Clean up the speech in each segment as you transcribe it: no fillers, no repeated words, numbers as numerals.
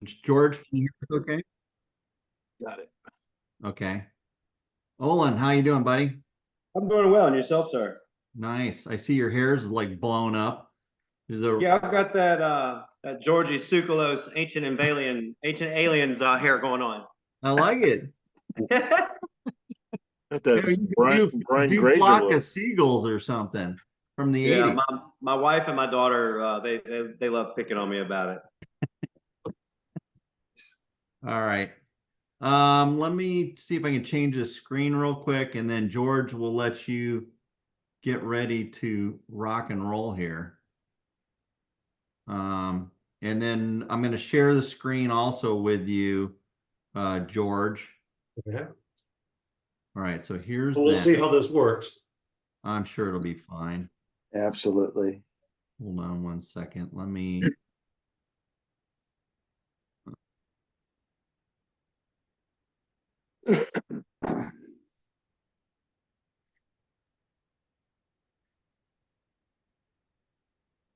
George, can you hear us okay? Got it. Okay. Olin, how you doing, buddy? I'm doing well, and yourself, sir? Nice. I see your hair's like blown up. Is there Yeah, I've got that Georgie Tsoukalos ancient aliens hair going on. I like it. Got that Brian Do Grazer flock look. of seagulls or something from the Yeah, 80s. my wife and my daughter they love picking on me about it. All right. Let me see if I can change the screen real quick, and then George will let you get ready to rock and roll here. And then I'm going to share the screen also with you, George. Okay. All right, so here's We'll that. see how this works. I'm sure it'll be fine. Absolutely. Hold on one second. Let me.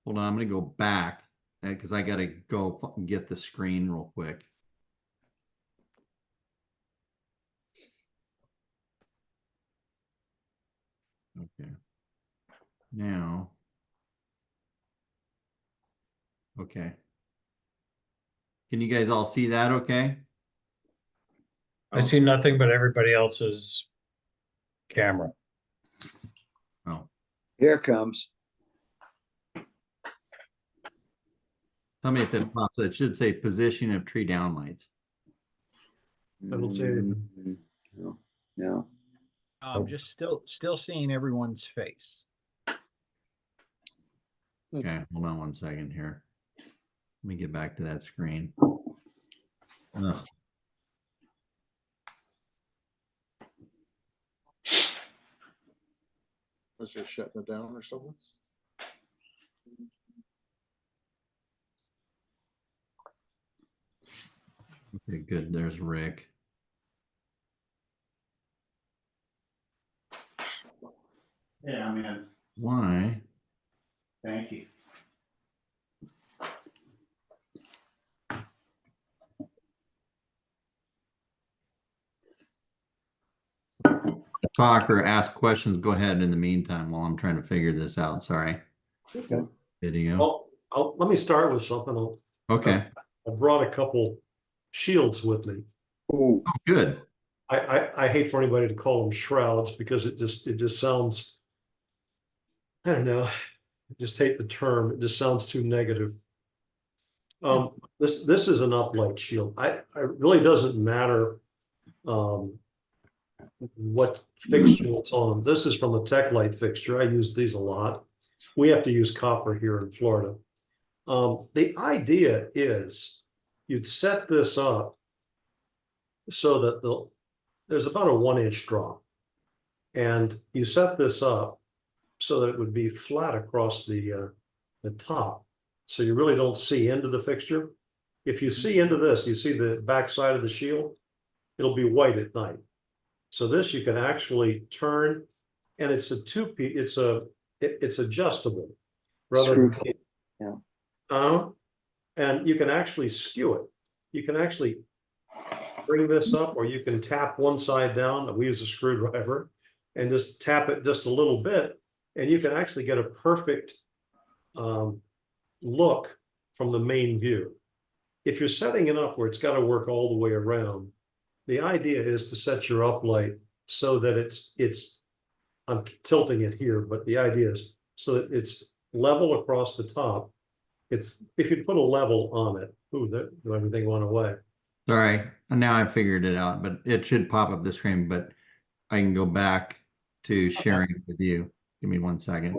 Hold on, I'm going to go back because I got to go get the screen real quick. Okay. Now. Okay. Can you guys all see that okay? I see nothing but everybody else's camera. Oh. Here comes. Tell me if it pops. It should say position of tree downlights. I don't see anything. No, no. I'm just still seeing everyone's face. Okay, hold on one second here. Let me get back to that screen. Ugh. Was it shutting it down or something? Okay, good. There's Rick. Yeah, I'm in. Why? Thank you. Talk or ask questions, go ahead in the meantime while I'm trying to figure this out. Sorry. Okay. Video. Well, let me start with something. Okay. I brought a couple shields with me. Ooh. Oh, good. I hate for anybody to call them shrouds because it just sounds, I don't know, I just hate the term. It just sounds too negative. This is an uplight shield. I really doesn't matter what fixture it's on. This is from a Tech Light fixture. I use these a lot. We have to use copper here in Florida. The idea is you'd set this up so that there's about a 1-inch drop, and you set this up so that it would be flat across the top, so you really don't see into the fixture. If you see into this, you see the back side of the shield, it'll be white at night. So this you can actually turn, and it's a two-piece. It's adjustable rather than Yeah. and you can actually skew it. You can actually bring this up, or you can tap one side down. We use a screwdriver and just tap it just a little bit, and you can actually get a perfect look from the main view. If you're setting it up where it's got to work all the way around, the idea is to set your uplight so that it's I'm tilting it here, but the idea is so that it's level across the top. It's if you put a level on it, everything went away. Sorry. Now I figured it out, but it should pop up the screen, but I can go back to sharing it with you. Give me 1 second.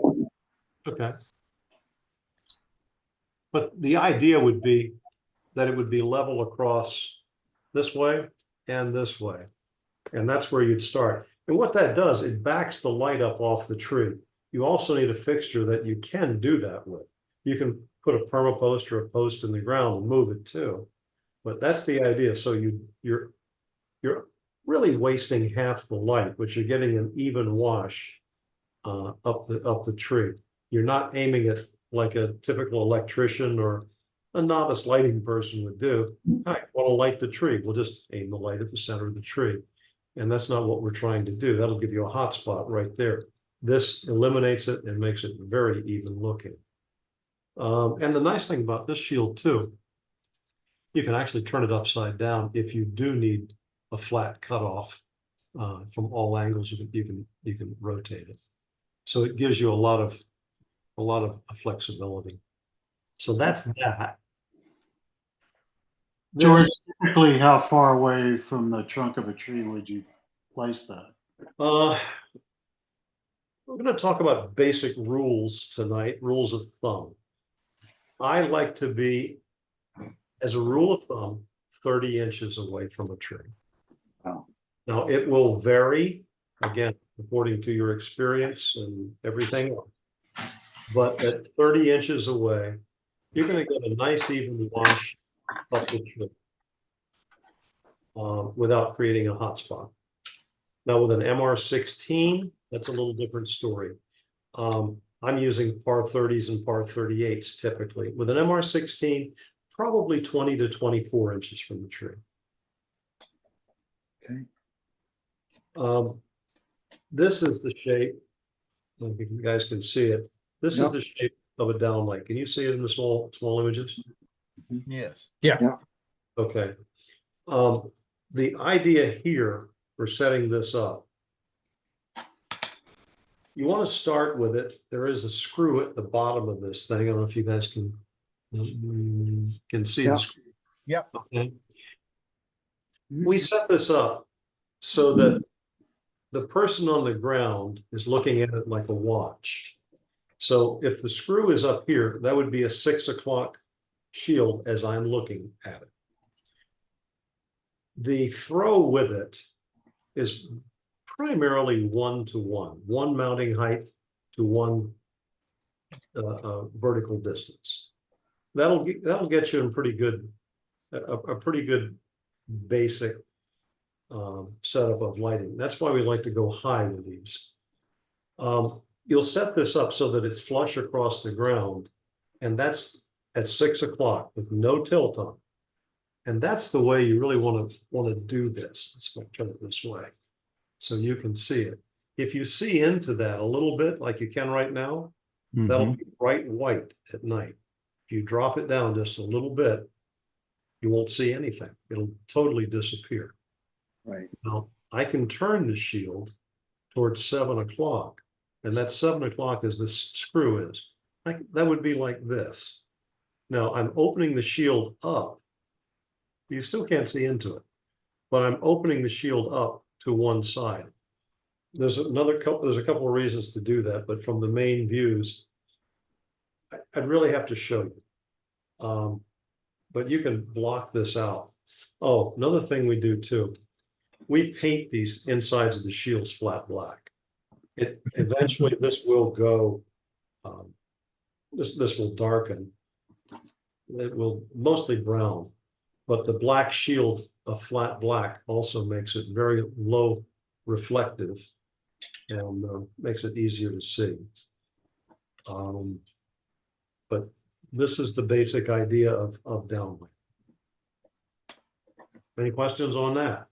Okay. But the idea would be that it would be level across this way and this way. And that's where you'd start. And what that does, it backs the light up off the tree. You also need a fixture that you can do that with. You can put a permapost or a post in the ground and move it too. But that's the idea. So you're really wasting half the light, but you're getting an even wash up the tree. You're not aiming it like a typical electrician or a novice lighting person would do. I want to light the tree. We'll just aim the light at the center of the tree. And that's not what we're trying to do. That'll give you a hot spot right there. This eliminates it and makes it very even looking. And the nice thing about this shield too, you can actually turn it upside down if you do need a flat cutoff from all angles. You can rotate it, so it gives you a lot of flexibility. So that's that. George, typically how far away from the trunk of a tree would you place that? We're going to talk about basic rules tonight, rules of thumb. I like to be, as a rule of thumb, 30 inches away from a tree. Wow. Now, it will vary, again, according to your experience and everything else. But at 30 inches away, you're going to get a nice even wash up the tree without creating a hot spot. Now, with an MR16, that's a little different story. I'm using par 30s and par 38s typically. With an MR16, probably 20 to 24 inches from the tree. Okay. This is the shape. I don't think you guys can see it. This is the shape of a downlight. Can you see it in the small images? Yes. Okay. The idea here for setting this up, you want to start with it. There is a screw at the bottom of this thing. I don't know if you guys can see the screw. Yep. Okay. We set this up so that the person on the ground is looking at it like a watch. So if the screw is up here, that would be a 6 o'clock shield as I'm looking at it. The throw with it is primarily 1-to-1, one mounting height to one vertical distance. That'll get you in pretty good, a pretty good basic setup of lighting. That's why we like to go high with these. You'll set this up so that it's flush across the ground, and that's at 6 o'clock with no tilt on. And that's the way you really want to do this. Let's turn it this way so you can see it. If you see into that a little bit, like you can right now, that'll be bright white at night. If you drop it down just a little bit, you won't see anything. It'll totally disappear. Right. Now, I can turn the shield towards 7 o'clock, and that 7 o'clock as this screw is. That would be like this. Now, I'm opening the shield up. You still can't see into it, but I'm opening the shield up to one side. There's a couple of reasons to do that, but from the main views, I'd really have to show you. But you can block this out. Oh, another thing we do too, we paint these insides of the shields flat black. Eventually this will go, this will darken. It will mostly brown. But the black shield of flat black also makes it very low reflective and makes it easier to see. But this is the basic idea of downlight. Any questions on that?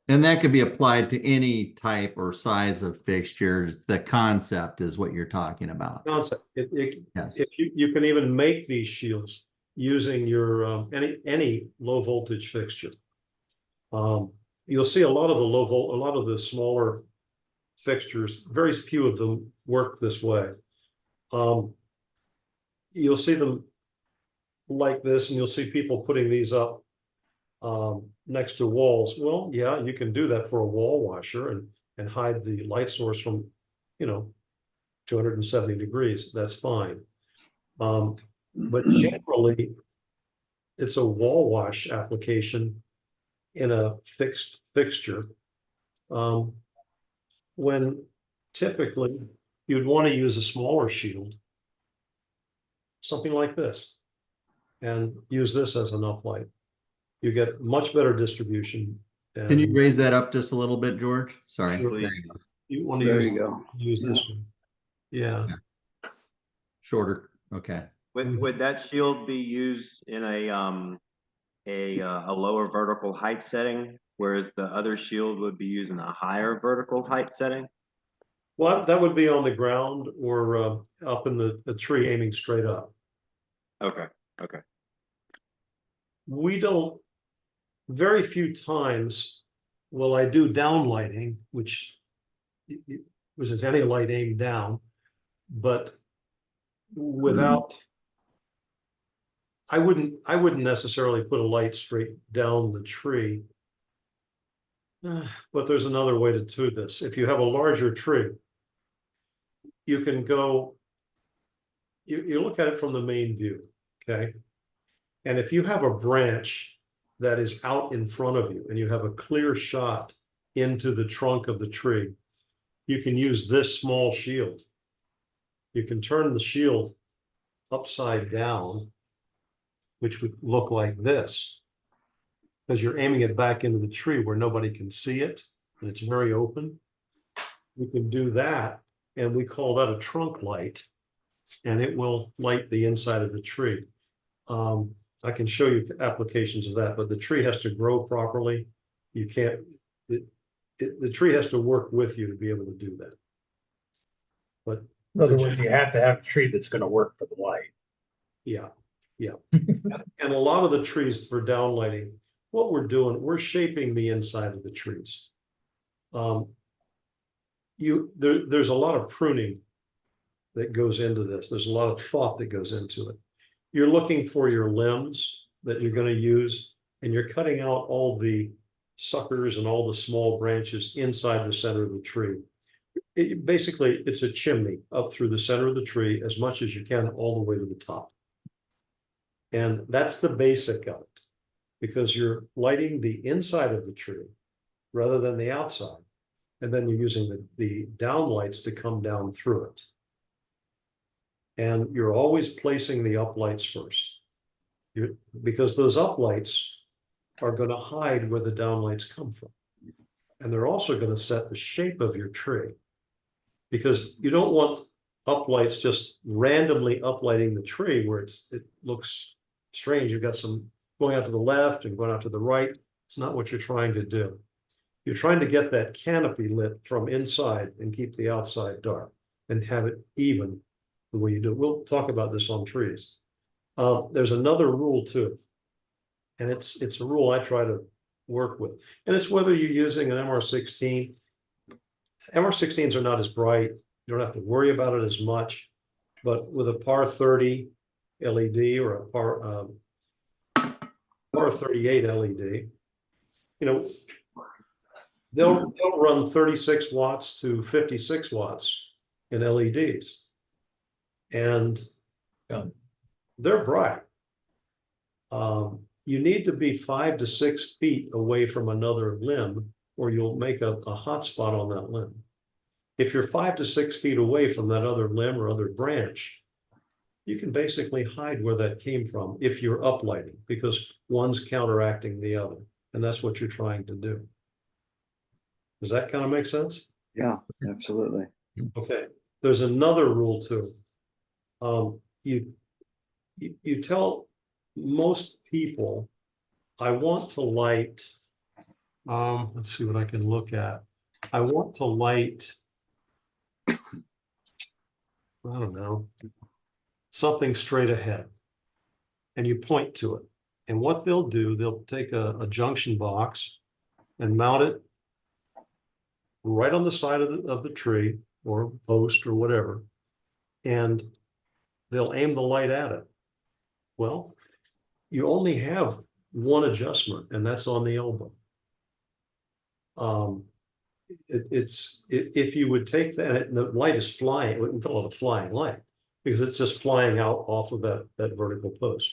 And that could be applied to any type or size of fixtures. The concept is what you're talking about. Concept. Yes. If you can even make these shields using your any low voltage fixture. You'll see a lot of the smaller fixtures, very few of them work this way. You'll see them like this, and you'll see people putting these up next to walls. Well, yeah, you can do that for a wall washer and hide the light source from, 270 degrees. That's fine. But generally, it's a wall wash application in a fixed fixture. When typically you'd want to use a smaller shield, something like this, and use this as an uplight. You get much better distribution. Can you raise that up just a little bit, George? Sorry. Sure. There you go. You want to use this one. Yeah. Shorter. Okay. Would that shield be used in a lower vertical height setting, whereas the other shield would be used in a higher vertical height setting? Well, that would be on the ground or up in the tree aiming straight up. Okay, okay. We don't, very few times will I do downlighting, which is any light aimed down, but without, I wouldn't necessarily put a light straight down the tree. But there's another way to do this. If you have a larger tree, you can go, you look at it from the main view, okay? And if you have a branch that is out in front of you and you have a clear shot into the trunk of the tree, you can use this small shield. You can turn the shield upside down, which would look like this, because you're aiming it back into the tree where nobody can see it, and it's very open. You can do that, and we call that a trunk light, and it will light the inside of the tree. I can show you applications of that, but the tree has to grow properly. You can't, the tree has to work with you to be able to do that. But In other words, you have to have a tree that's gonna work for the light. yeah, yeah. And a lot of the trees for downlighting, what we're doing, we're shaping the inside of the trees. There's a lot of pruning that goes into this. There's a lot of thought that goes into it. You're looking for your limbs that you're going to use, and you're cutting out all the suckers and all the small branches inside the center of the tree. Basically, it's a chimney up through the center of the tree as much as you can all the way to the top. And that's the basic of it, because you're lighting the inside of the tree rather than the outside. And then you're using the downlights to come down through it. And you're always placing the uplights first. Because those uplights are going to hide where the downlights come from. And they're also going to set the shape of your tree. Because you don't want uplights just randomly uplighting the tree where it looks strange. You've got some going out to the left and going out to the right. It's not what you're trying to do. You're trying to get that canopy lit from inside and keep the outside dark and have it even the way you do. We'll talk about this on trees. There's another rule too, and it's a rule I try to work with, and it's whether you're using an MR16. MR16s are not as bright. You don't have to worry about it as much, but with a par 30 LED or a par 38 LED, you know, they'll run 36 watts to 56 watts in LEDs. And they're bright. You need to be 5 to 6 feet away from another limb, or you'll make a hot spot on that limb. If you're 5 to 6 feet away from that other limb or other branch, you can basically hide where that came from if you're uplighting, because one's counteracting the other. And that's what you're trying to do. Does that kind of make sense? Yeah, absolutely. Okay. There's another rule too. You tell most people, I want to light, let's see what I can look at. I want to light, I don't know, something straight ahead. And you point to it. And what they'll do, they'll take a junction box and mount it right on the side of the tree or post or whatever. And they'll aim the light at it. Well, you only have one adjustment, and that's on the elbow. If you would take that, and the light is flying, we can call it a flying light, because it's just flying out off of that vertical post.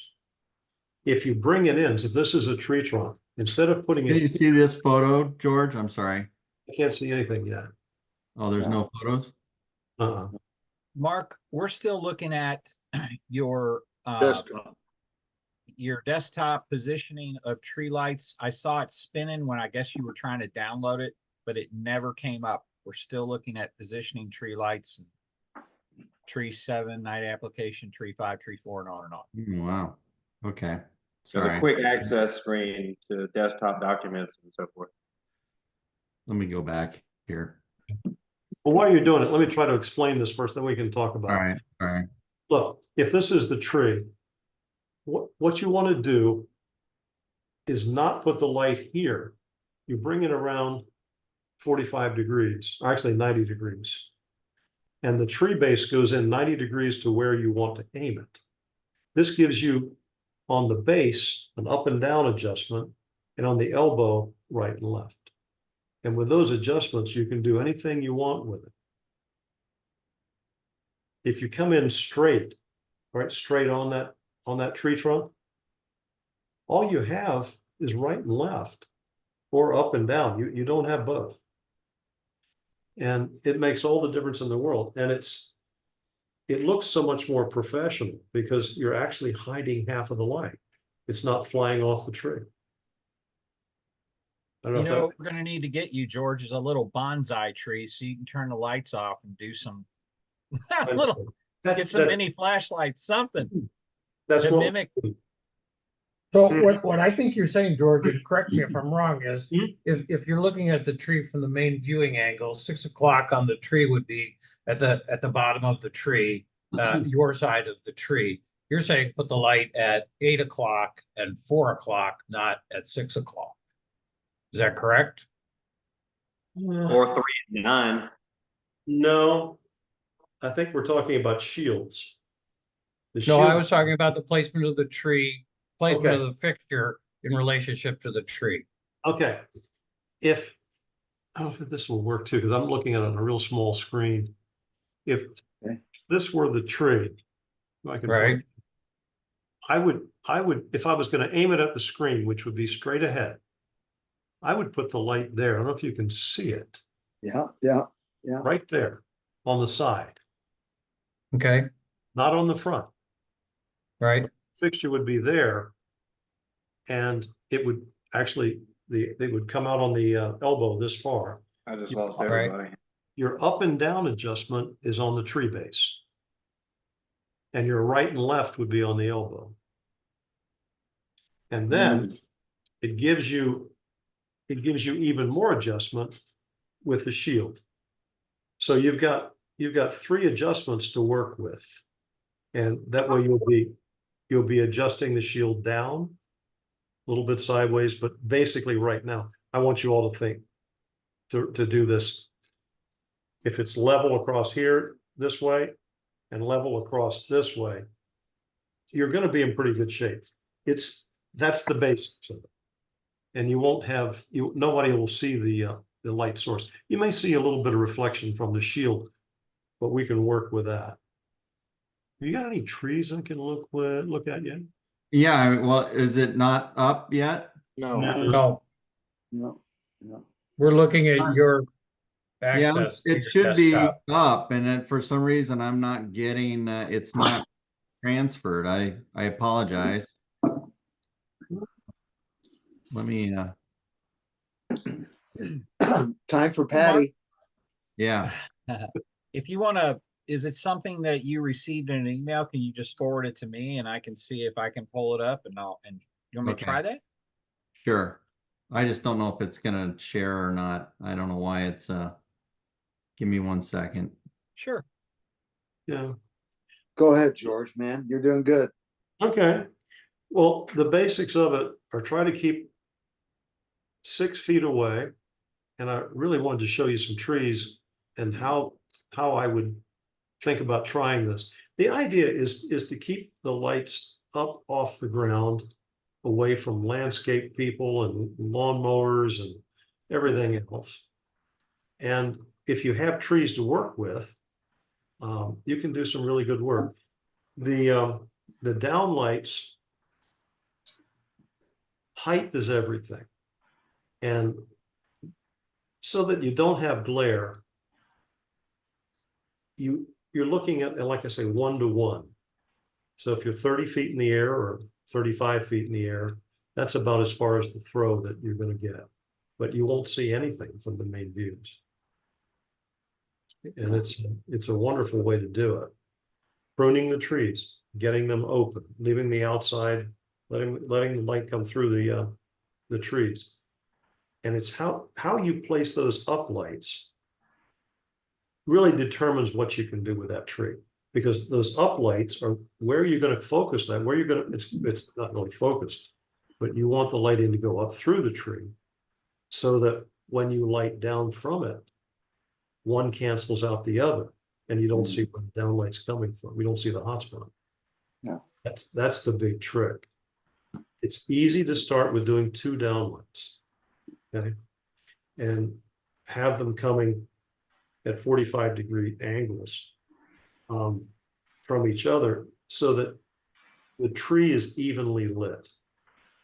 If you bring it in, so this is a tree trunk, instead of putting it. Can you see this photo, George? I'm sorry. I can't see anything yet. Oh, there's no photos? Mark, we're still looking at your Desktop. your desktop positioning of tree lights. I saw it spinning when I guess you were trying to download it, but it never came up. We're still looking at positioning tree lights and tree 7, night application, tree 5, tree 4, and on and on. Wow. Okay. So All the right. quick access screen to desktop documents and so forth. Let me go back here. Well, while you're doing it, let me try to explain this first, then we can talk about All it. right. All right. Look, if this is the tree, what you want to do is not put the light here. You bring it around 45 degrees, or actually 90 degrees. And the tree base goes in 90 degrees to where you want to aim it. This gives you on the base an up and down adjustment, and on the elbow, right and left. And with those adjustments, you can do anything you want with it. If you come in straight, right, straight on that tree trunk, all you have is right and left, or up and down. You don't have both. And it makes all the difference in the world. And it looks so much more professional because you're actually hiding half of the light. It's not flying off the tree. I don't know You if know, that, what we're gonna need to get you, George, is a little bonsai tree so you can turn the lights off and do some little, get some mini flashlights, something that's to what, mimic. So Mhm. what I think you're saying, George, and correct me if I'm wrong, is Mhm. if you're looking at the tree from the main viewing angle, 6 o'clock on the tree would be at the bottom of the tree, your side of the tree. You're saying put the light at 8 o'clock and 4 o'clock, not at 6 o'clock. Is that correct? Or 3 and 9. No, I think we're talking about shields. The No, I shield, was talking about the placement of the tree, placement Okay. of the fixture in relationship to the tree. okay. If, I don't know if this will work too, because I'm looking at it on a real small screen. If Okay. this were the tree, I can Right. point, I would, if I was going to aim it at the screen, which would be straight ahead, I would put the light there. I don't know if you can see it, Yeah. right there on the side, Okay, not on the front. right. Fixture would be there, and it would actually, they would come out on the elbow this far. I just lost Right. everybody. Your up and down adjustment is on the tree base, and your right and left would be on the elbow. And then it gives you even more adjustment with the shield. So you've got 3 adjustments to work with, and that way you'll be adjusting the shield down a little bit sideways, but basically right now, I want you all to think to do this. If it's level across here this way and level across this way, you're going to be in pretty good shape. That's the basics of it. And you won't have, nobody will see the light source. You may see a little bit of reflection from the shield, but we can work with that. You got any trees I can look at yet? Yeah. Well, is it not up yet? No. No, No. we're looking at your Yeah, access to it your should be desktop. up, and then for some reason I'm not getting, it's not transferred. I apologize. Let me, Time for Patty. yeah, If you wanna, is it something that you received in an email? Can you just forward it to me and I can see if I can pull it up and you want me to Okay. try that? sure. I just don't know if it's gonna share or not. I don't know why it's, give me 1 second. Sure. Yeah. Go ahead, George, man. You're doing good. Okay. Well, the basics of it are try to keep 6 feet away. And I really wanted to show you some trees and how I would think about trying this. The idea is to keep the lights up off the ground, away from landscape people and lawnmowers and everything else. And if you have trees to work with, you can do some really good work. The downlights, height is everything. And so that you don't have glare, you're looking at, like I say, 1 to 1. So if you're 30 feet in the air or 35 feet in the air, that's about as far as the throw that you're going to get. But you won't see anything from the main views. And it's a wonderful way to do it. pruning the trees, getting them open, leaving the outside, letting the light come through the trees. And it's how you place those uplights really determines what you can do with that tree. Because those uplights are where you're going to focus that, where you're going to, it's not really focused, but you want the lighting to go up through the tree so that when you light down from it, one cancels out the other and you don't see where the downlight's coming from. We don't see the hotspot. Yeah. That's the big trick. It's easy to start with doing 2 downlights, okay? And have them coming at 45-degree angles from each other so that the tree is evenly lit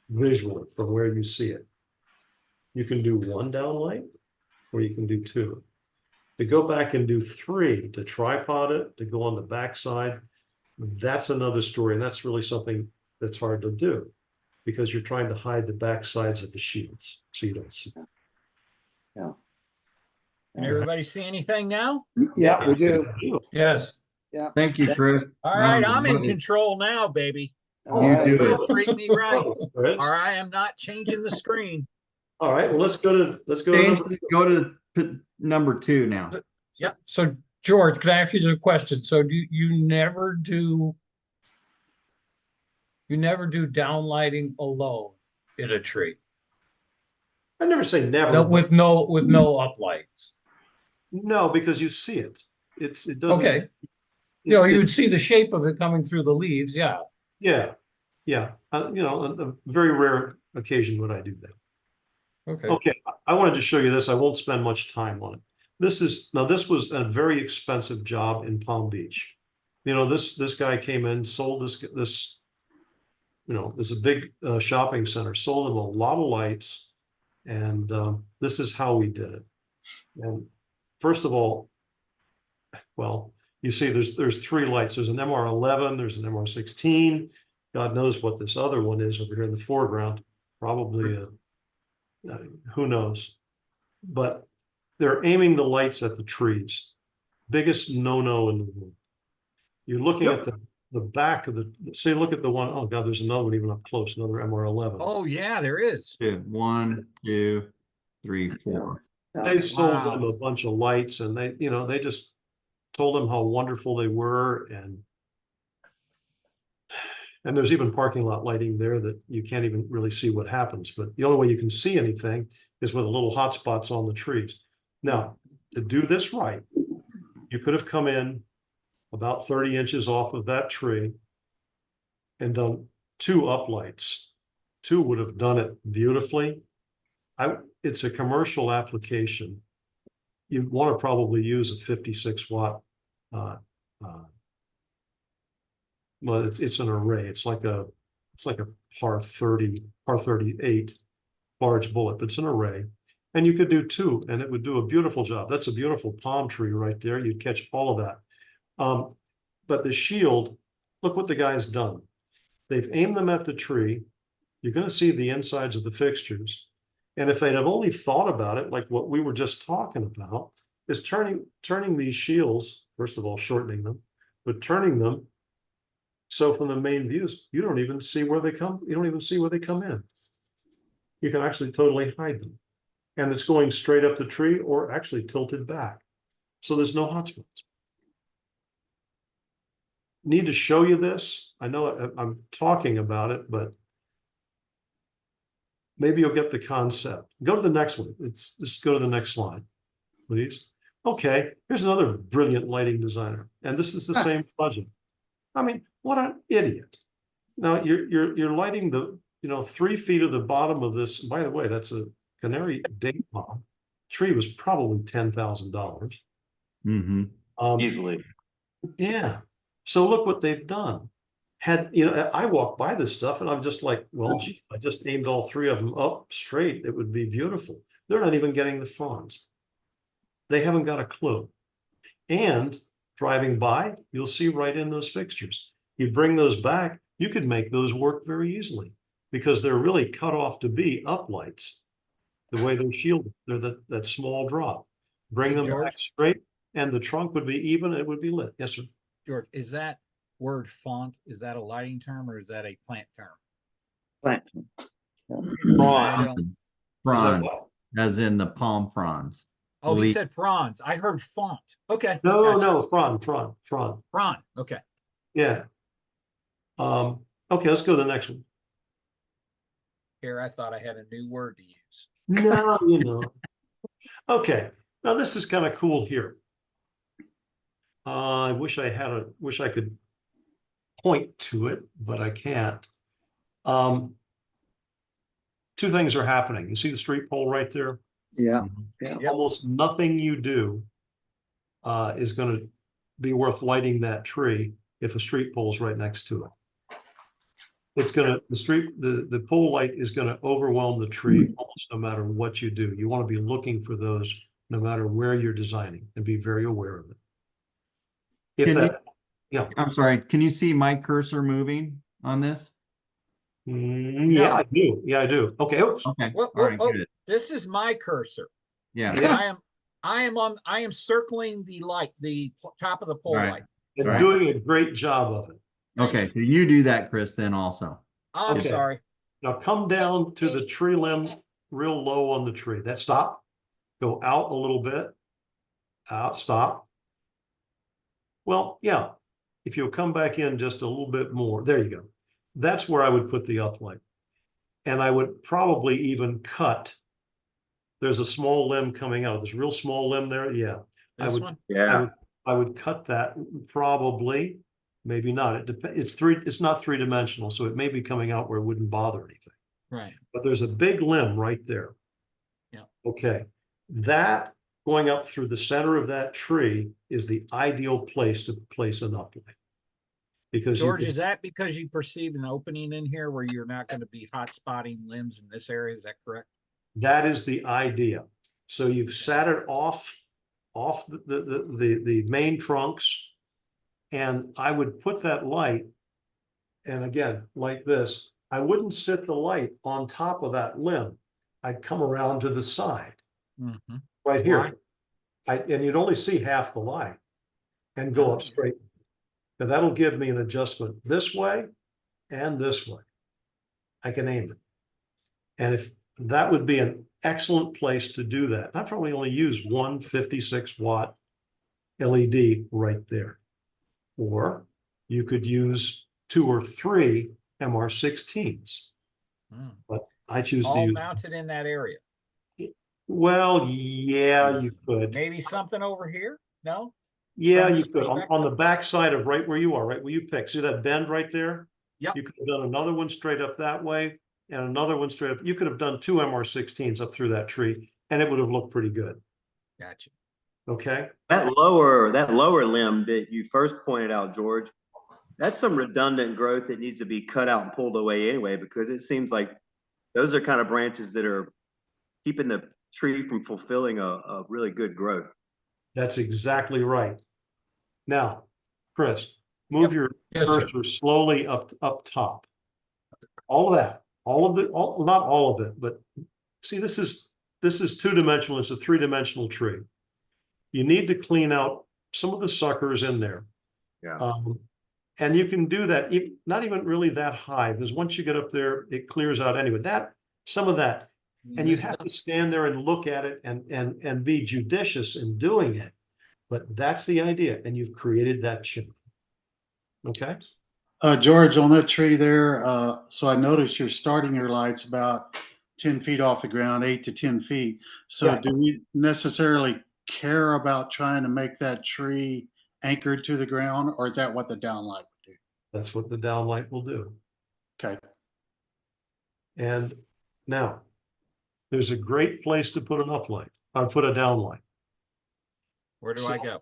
visually from where you see it. You can do 1 downlight or you can do 2. To go back and do 3, to tripod it, to go on the backside, that's another story. And that's really something that's hard to do because you're trying to hide the back sides of the shields so you don't see. Yeah. Can everybody see anything now? Yeah, we do. Yes. Yeah. Thank you, Chris. All right, I'm in buddy. control now, baby. All You right. do Better it. treat me right, Chris? or I am not changing the screen. All right, well, let's go to Change, number. go to number 2 now. Yeah. So George, can I ask you a question? So do you never do downlighting alone in a tree? I never say never. No, but with no uplights. no, because you see it. It doesn't. Okay. You know, you would see the shape of it coming through the leaves. Yeah. Yeah, yeah. You know, on a very rare occasion would I do that. Okay. Okay, I wanted to show you this. I won't spend much time on it. This was a very expensive job in Palm Beach. You know, this guy came in, sold this. You know, there's a big shopping center, sold him a lot of lights, and this is how we did it. And first of all, well, you see there's 3 lights. There's an MR11, there's an MR16. God knows what this other one is over here in the foreground. Probably who knows? But they're aiming the lights at the trees. Biggest no-no in the world. You're looking at the back of the, say, look at the one, oh God, there's another one even up close, another MR11. Oh, yeah, there is. 1, 2, 3, 4. They sold Wow. them a bunch of lights and they just told them how wonderful they were. And there's even parking lot lighting there that you can't even really see what happens. But the only way you can see anything is with the little hot spots on the trees. Now, to do this right, you could have come in about 30 inches off of that tree and done 2 uplights. 2 would have done it beautifully. It's a commercial application. You want to probably use a 56 watt. Well, it's an array. It's like a par 38 large bullet, but it's an array. And you could do 2 and it would do a beautiful job. That's a beautiful palm tree right there. You'd catch all of that. But the shield, look what the guy's done. They've aimed them at the tree. You're going to see the insides of the fixtures. And if they'd have only thought about it, like what we were just talking about, is turning these shields, first of all, shortening them, but turning them so from the main views, you don't even see where they come. You don't even see where they come in. You can actually totally hide them. And it's going straight up the tree or actually tilted back. So there's no hotspots. Need to show you this. I know I'm talking about it, but maybe you'll get the concept. Go to the next one. Just go to the next slide, please. Okay, here's another brilliant lighting designer. And this is the same project. I mean, what an idiot. Now you're lighting the 3 feet of the bottom of this. By the way, that's a canary date palm. Tree was probably $10,000. Easily. Yeah. So look what they've done. I walk by this stuff and I'm just like, well, gee, if I just aimed all 3 of them up straight, it would be beautiful. They're not even getting the fronds. They haven't got a clue. And driving by, you'll see right in those fixtures. You bring those back, you could make those work very easily because they're really cut off to be uplights. The way they're shielded, they're that small drop. Bring them back straight and the trunk would be even, it would be lit. Yes, sir. George, is that word font, is that a lighting term or is that a plant term? Plant. I Prawn. don't, Is that Frond, what? as in the palm fronds. oh, he Leaf. said fronds. I heard font. Okay. No, gotcha. no, frond. Frond, okay. Yeah. Okay, let's go to the next one. Here, I thought I had a new word to use. No, you know. Okay, now this is kind of cool here. I wish I could point to it, but I can't. Two things are happening. You see the street pole right there? Yeah, Yep. Almost nothing you do is going to be worth lighting that tree if a street pole is right next to it. It's gonna, the pole light is gonna overwhelm the tree almost no matter what you do. You want to be looking for those no matter where you're designing and be very aware of it. If Can that, yeah, I'm sorry, can you see my cursor moving on this? yeah, I do. Yeah, I do. Okay. Oops. Okay, Whoa, all whoa, right, whoa. good. This is my cursor. Yeah, Yeah. I am circling the light, the top of the pole Right. light. And Right. doing a great job of it. okay, so you do that, Chris, then also. I'm Okay. sorry. Now come down to the tree limb real low on the tree. That stop. Go out a little bit. Out, stop. Well, yeah. If you'll come back in just a little bit more, there you go. That's where I would put the uplight. And I would probably even cut. There's a small limb coming out. This real small limb there. Yeah. This would- one? Yeah. I would cut that probably, maybe not. It depends. It's not three-dimensional, so it may be coming out where it wouldn't bother anything. Right. But there's a big limb right there. Yeah. Okay. That going up through the center of that tree is the ideal place to place an uplight. Because you George, can- is that because you perceive an opening in here where you're not going to be hot spotting limbs in this area? Is that correct? that is the idea. So you've sat it off the main trunks. And I would put that light, and again, like this, I wouldn't sit the light on top of that limb. I'd come around to the side, Mhm. right Why? here. And you'd only see half the light and go up straight. And that'll give me an adjustment this way and this way. I can aim it. And if that would be an excellent place to do that. I probably only use one 56-watt LED right there. Or you could use 2 or 3 MR16s, Mm. but I choose to All use. mounted in that area. Well, yeah, you could. Maybe something over here? No? Yeah, from you this could. On perspective? the back side of right where you are, right where you pick. See that bend right there? Yep. You could have done another one straight up that way and another one straight up. You could have done 2 MR16s up through that tree and it would have looked pretty good. Gotcha. Okay. That lower limb that you first pointed out, George, that's some redundant growth that needs to be cut out and pulled away anyway, because it seems like those are kind of branches that are keeping the tree from fulfilling a really good growth. That's exactly right. Now, Chris, move your Yes, sir. cursor slowly up top. All of that, not all of it, but see, this is 2-dimensional. It's a 3-dimensional tree. You need to clean out some of the suckers in there. Yeah. And you can do that, not even really that high, because once you get up there, it clears out anyway. Some of that, and you have to stand there and look at it and be judicious in doing it. But that's the idea, and you've created that chip. Okay. George, on that tree there, so I noticed you're starting your lights about 10 feet off the ground, 8 to 10 feet. So Yeah. do we necessarily care about trying to make that tree anchored to the ground, or is that what the downlight would do? That's what the downlight will do. Okay. And now, there's a great place to put an uplight, or put a downlight. Where do I go?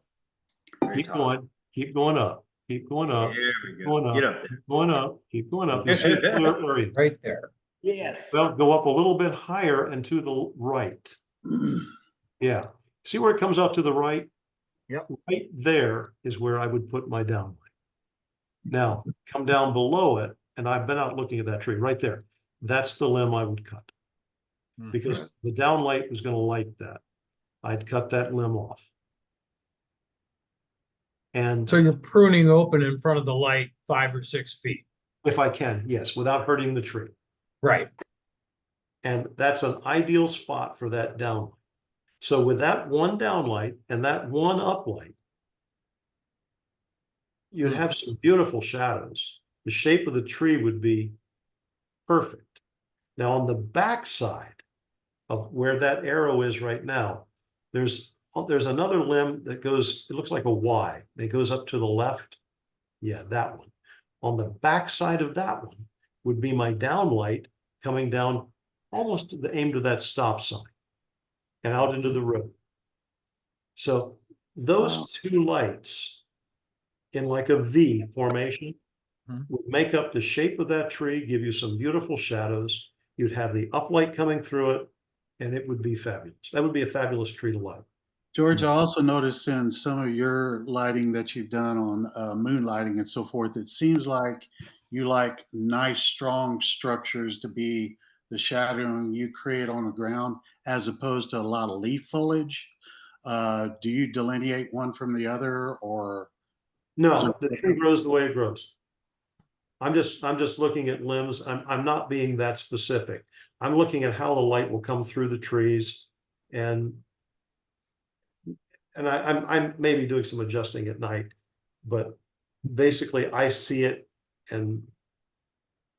Keep going, keep going up, keep going up, Here we keep go. going Get up, up there. keep going up, keep going up. You see a clear area. Right there. Yes. Well, go up a little bit higher and to the right. Yeah. See where it comes out to the right? Yep. Right there is where I would put my downlight. Now, come down below it, and I've been out looking at that tree right there. That's the limb I would cut. Mhm. Because the downlight was going to light that. I'd cut that limb off. And So you're pruning open in front of the light 5 or 6 feet. if I can, yes, without hurting the tree. Right. And that's an ideal spot for that downlight. So with that one downlight and that one uplight, you'd have some beautiful shadows. The shape of the tree would be perfect. Now on the back side of where that arrow is right now, there's another limb that goes, it looks like a Y. It goes up to the left. Yeah, that one. On the back side of that one would be my downlight coming down almost to the aimed to that stop sign and out into the road. So those Wow. two lights in like a V formation Mhm. would make up the shape of that tree, give you some beautiful shadows. You'd have the uplight coming through it, and it would be fabulous. That would be a fabulous tree to light. George, I also noticed in some of your lighting that you've done on moon lighting and so forth, it seems like you like nice, strong structures to be the shadowing you create on the ground, as opposed to a lot of leaf foliage. Do you delineate one from the other, or? No, the tree grows the way it grows. I'm just looking at limbs. I'm not being that specific. I'm looking at how the light will come through the trees, and I'm maybe doing some adjusting at night, but basically I see it, and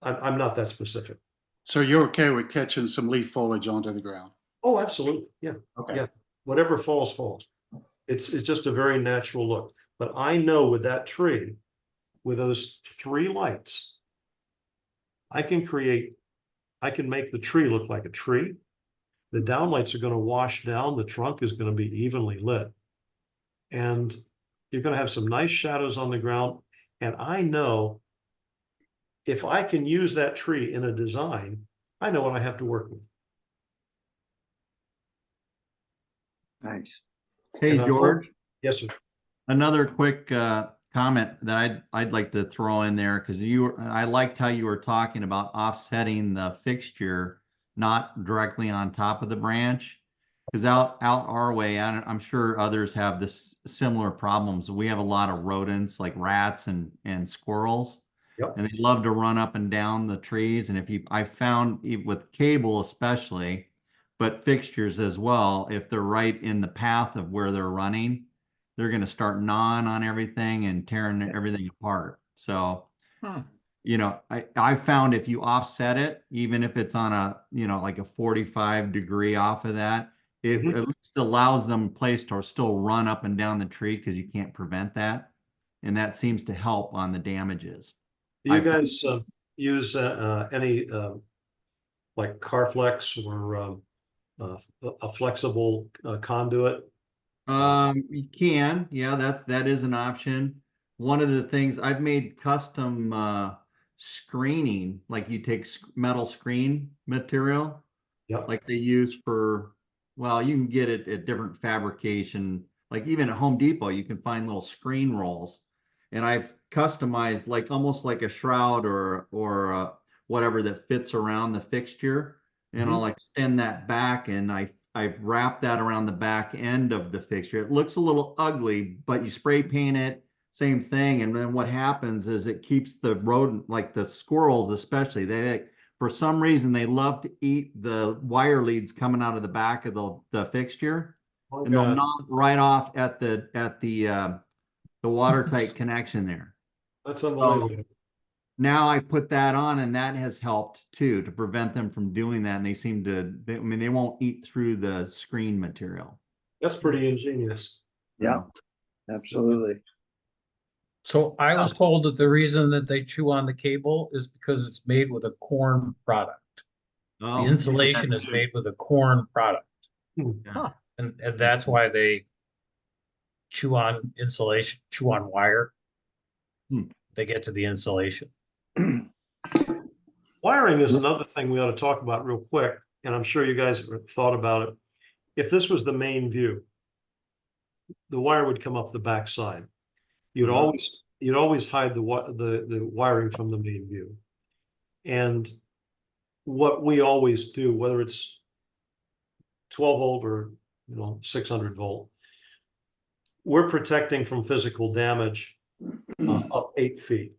I'm not that specific. So you're okay with catching some leaf foliage onto the ground? Oh, absolutely, yeah, Okay. yeah. Whatever falls, falls. It's just a very natural look. But I know with that tree, with those 3 lights, I can make the tree look like a tree. The downlights are going to wash down. The trunk is going to be evenly lit. And you're going to have some nice shadows on the ground. And I know if I can use that tree in a design, I know what I have to work with. Nice. Hey, And I'm George, Yes, sir. another quick comment that I'd like to throw in there, because I liked how you were talking about offsetting the fixture, not directly on top of the branch. Because out our way, I'm sure others have this similar problems. We have a lot of rodents like rats and squirrels. Yep. And they love to run up and down the trees. And I found with cable especially, but fixtures as well, if they're right in the path of where they're running, they're going to start gnawing on everything and tearing everything apart. So, Hmm. I found if you offset it, even if it's on a, like a 45-degree off of that, it Mhm. at least allows them place to still run up and down the tree, because you can't prevent that. And that seems to help on the damages. Do you I- guys use any like Carflex or a flexible conduit? You can, yeah, that is an option. One of the things I've made custom screening, like you take metal screen material, Yep. like they use for, well, you can get it at different fabrication, like even at Home Depot, you can find little screen rolls. And I've customized like almost like a shroud or whatever that fits around the fixture. And I'll extend that back, and I've wrapped that around the back end of the fixture. It looks a little ugly, but you spray paint it, same thing. And then what happens is it keeps the rodent, like the squirrels especially, for some reason they love to eat the wire leads coming out of the back of the fixture, Oh, and they'll God. knock right off at the watertight connection there. That's So unbelievable. now I put that on, and that has helped too to prevent them from doing that. And they won't eat through the screen material. That's pretty ingenious. Yeah, absolutely. So I was told that the reason that they chew on the cable is because it's made with a corn product. The Oh, insulation is made with a corn product. Hmm. Huh. And that's why they chew on insulation, chew on wire. Hmm. They get to the insulation. Wiring is another thing we ought to talk about real quick, and I'm sure you guys have thought about it. If this was the main view, the wire would come up the back side. You'd always hide the wiring from the main view. And what we always do, whether it's 12 volt or 600 volt, we're protecting from physical damage up 8 feet,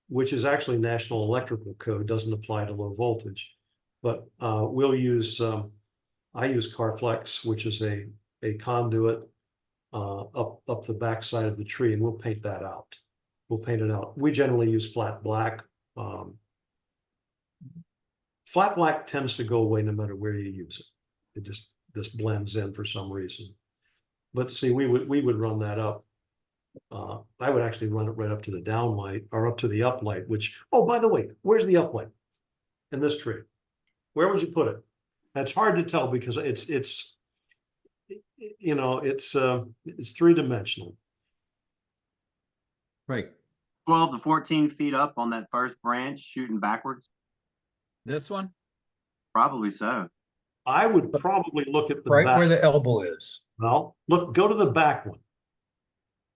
which is actually National Electrical Code, doesn't apply to low voltage. But we'll use, I use Carflex, which is a conduit up the backside of the tree, and we'll paint that out. We'll paint it out. We generally use flat black. Flat black tends to go away no matter where you use it. It just blends in for some reason. But see, we would run that up. I would actually run it right up to the downlight or up to the uplight, which, oh, by the way, where's the uplight in this tree? Where would you put it? That's hard to tell because it's you know, it's 3-dimensional. Right. 12 to 14 feet up on that first branch, shooting backwards. This one? Probably so. I would probably look at the Right back. where the elbow is. Well, look, go to the back one.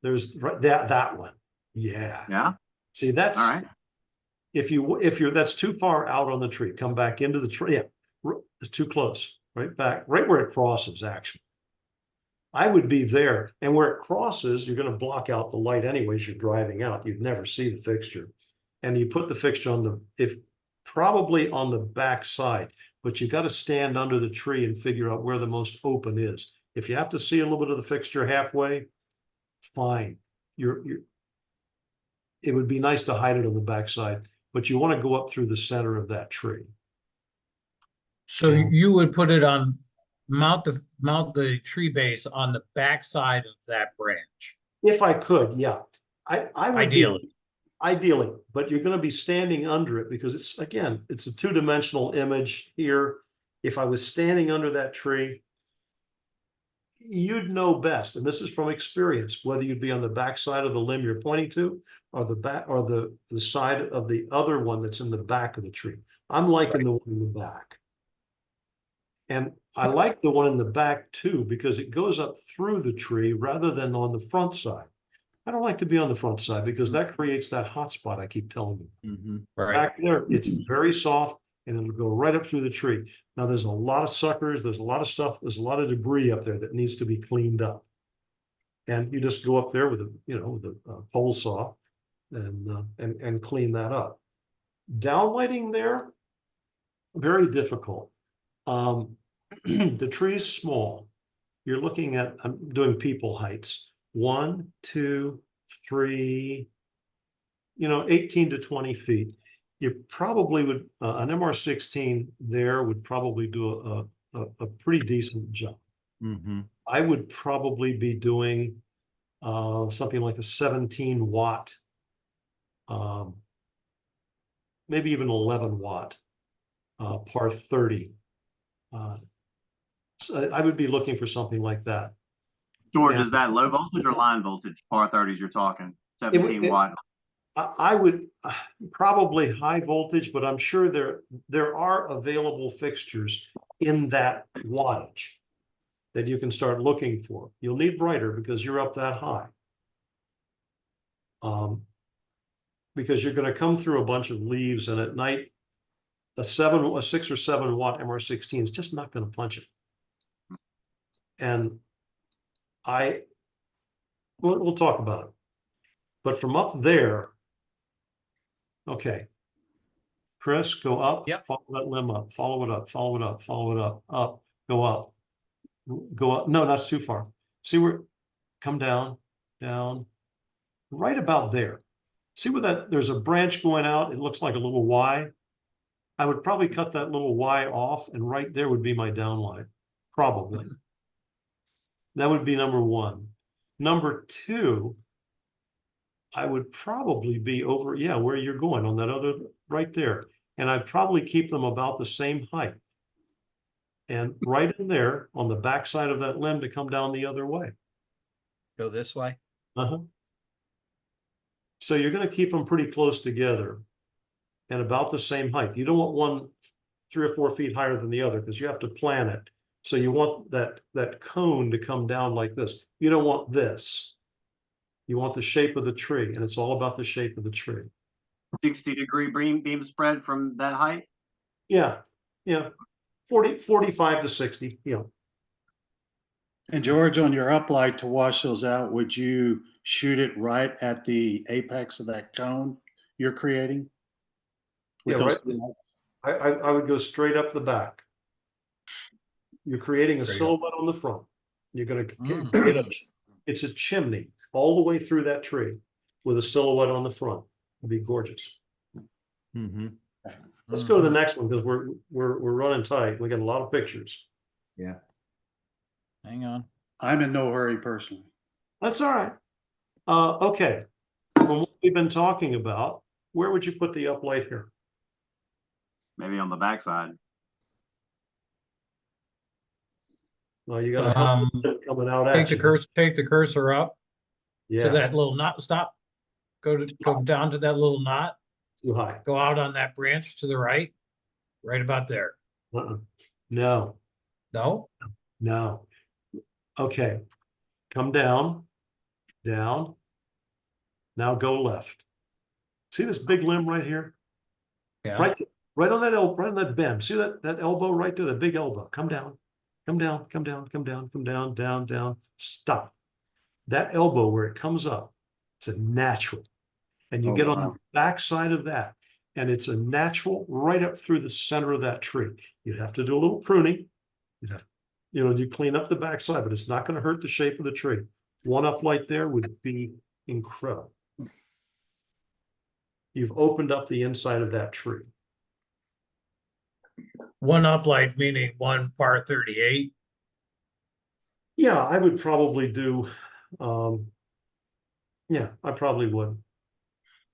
There's right that one. Yeah. Yeah. See, that's All right. if you're that's too far out on the tree. Come back into the tree. Yeah, it's too close. Right back, right where it crosses. Actually, I would be there, and where it crosses, you're going to block out the light anyways. You're driving out. You'd never see the fixture, and you put the fixture on probably on the back side. But you got to stand under the tree and figure out where the most open is. If you have to see a little bit of the fixture halfway, fine. It would be nice to hide it on the backside, but you want to go up through the center of that tree. So you would put it on, mount the tree base on the backside of that branch. If I could, yeah. I would Ideally. Ideally, but you're going to be standing under it because it's a 2-dimensional image here. If I was standing under that tree, you'd know best, and this is from experience, whether you'd be on the back side of the limb you're pointing to, or the back, or the side of the other one that's in the back of the tree. I'm liking the one in the back, and I like the one in the back too because it goes up through the tree rather than on the front side. I don't like to be on the front side because that creates that hot spot I keep telling you. Mm-hmm. Right. Back there, it's very soft and it'll go right up through the tree. Now there's a lot of suckers, there's a lot of stuff, there's a lot of debris up there that needs to be cleaned up. And you just go up there with a pole saw and clean that up. Downlighting there, very difficult. The tree is small. You're looking at, I'm doing people heights. 1, 2, 3, 18 to 20 feet. You probably would, an MR16 there would probably do a pretty decent job. Mm-hmm. I would probably be doing something like a 17 watt, maybe even 11 watt, par 30. So I would be looking for something like that. George, Yeah. is that low voltage or line voltage? Par 30s you're talking, 17 watt. I would probably high voltage, but I'm sure there are available fixtures in that wattage that you can start looking for. You'll need brighter because you're up that high. Because you're going to come through a bunch of leaves, and at night, a 6 or 7 watt MR16 is just not going to punch it. And we'll talk about it. But from up there, okay, Chris, go up, Yep. Follow that limb up, follow it up, follow it up, follow it up, up, go up, go up. No, that's too far. See where, come down, down, right about there. See where there's a branch going out. It looks like a little Y. I would probably cut that little Y off, and right there would be my downlight, probably. That would be number 1. Number 2, I would probably be over, where you're going on that other, right there. And I'd probably keep them about the same height. And right in there on the backside of that limb to come down the other way. Go this way. So you're going to keep them pretty close together and about the same height. You don't want one 3 or 4 feet higher than the other because you have to plan it. So you want that cone to come down like this. You don't want this. You want the shape of the tree, and it's all about the shape of the tree. 60-degree beam spread from that height? Yeah. 45 to 60, And George, on your uplight to wash those out, would you shoot it right at the apex of that cone you're creating? With Yeah, those right. I would go straight up the back. You're creating a Straight up. silhouette on the front. You're gonna Mm. it's a chimney all the way through that tree with a silhouette on the front. It'd be gorgeous. Mm-hmm. Let's go to the next one because we're running tight. We got a lot of pictures. Yeah. Hang on. I'm in no hurry personally. That's all right. Okay. From what we've been talking about, where would you put the uplight here? Maybe on the backside. Well, you got a help coming out at you. Take the cursor up to Yeah, that little knot, stop. Go down to that little knot, too high. go out on that branch to the right about there. No, No? no. Okay. Come down, down. Now go left. See this big limb right here? Yeah. Right on that elbow, right on that bend. See that elbow right there, the big elbow. Come down, come down, come down, come down, come down, down, down. Stop. That elbow where it comes up, it's a natural. And you Oh, get on wow. the back side of that, and it's a natural right up through the center of that tree. You'd have to do a little pruning. You'd have, you clean up the backside, but it's not going to hurt the shape of the tree. One uplight there would be incredible. You've opened up the inside of that tree. One uplight meaning one par 38. Yeah, I would probably do, yeah, I probably would.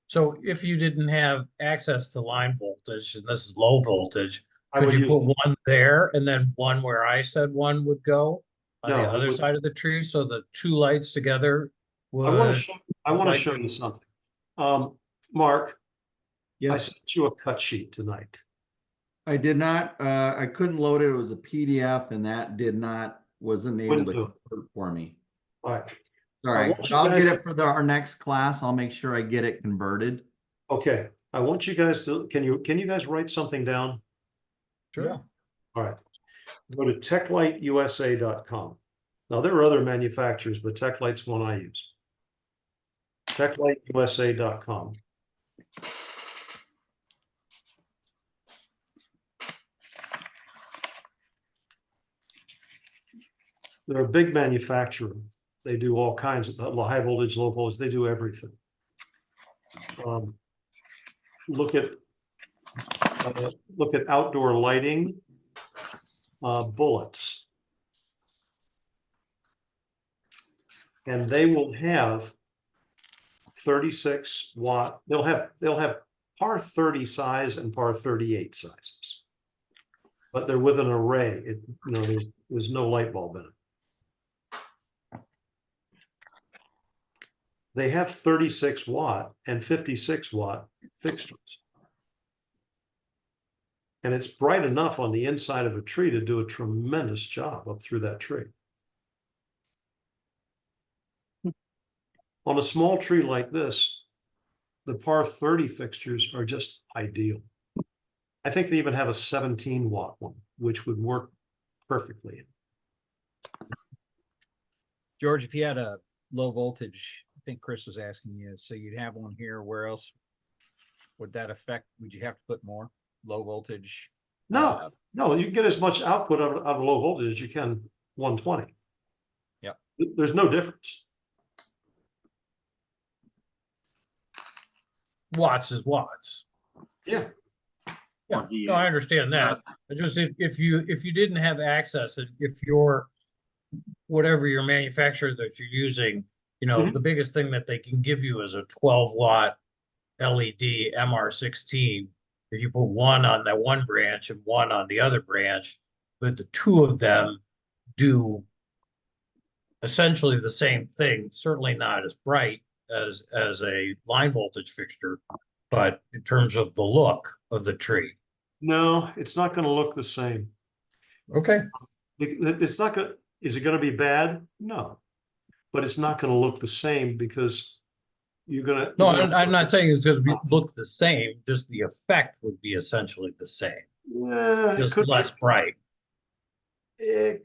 So if you didn't have access to line voltage, and this is low voltage, I could would you use, put one there and then one where I said one would go on No, the I other wouldn't. side of the tree? So the two lights together I want would, to show you something. Mark, I Yes, sent you a cut sheet tonight. I did not, I couldn't load it. It was a PDF and that wasn't able Wouldn't do to it. convert for me. All right. All right, want you I'll get guys it for our next class. I'll make sure I get it converted. Okay. I want you guys to, can you guys write something down? sure. All right. Go to techlightUSA.com. Now there are other manufacturers, but Techlight's one I use. techlightUSA.com. They're a big manufacturer. They do all kinds of high voltage, low voltage. They do everything. Look at outdoor lighting, bullets, and they will have 36 watt. They'll have par 30 size and par 38 sizes, but they're with an array. There's no light bulb in it. They have 36 watt and 56 watt fixtures. And it's bright enough on the inside of a tree to do a tremendous job up through that tree. On a small tree like this, the par 30 fixtures are just ideal. I think they even have a 17 watt one, which would work perfectly. George, if you had a low voltage, I think Chris was asking you, so you'd have one here, where else would that affect? Would you have to put more low voltage? No, you can get as much output out of low voltage as you can 120. Yep. There's no difference. Watts is watts. Yeah. Yeah, no, I understand that. But just if you didn't have access, and if your whatever your manufacturer that you're using, the biggest thing that they can give you is a 12 watt LED MR16. If you put one on that one branch and one on the other branch, but the two of them do essentially the same thing, certainly not as bright as a line voltage fixture, but in terms of the look of the tree. No, it's not going to look the same. Okay. It's not going to, is it going to be bad? No, but it's not going to look the same because you're going to. No, I'm not saying it's going to look the same, just the effect would be essentially the same. Yeah, Just less bright. It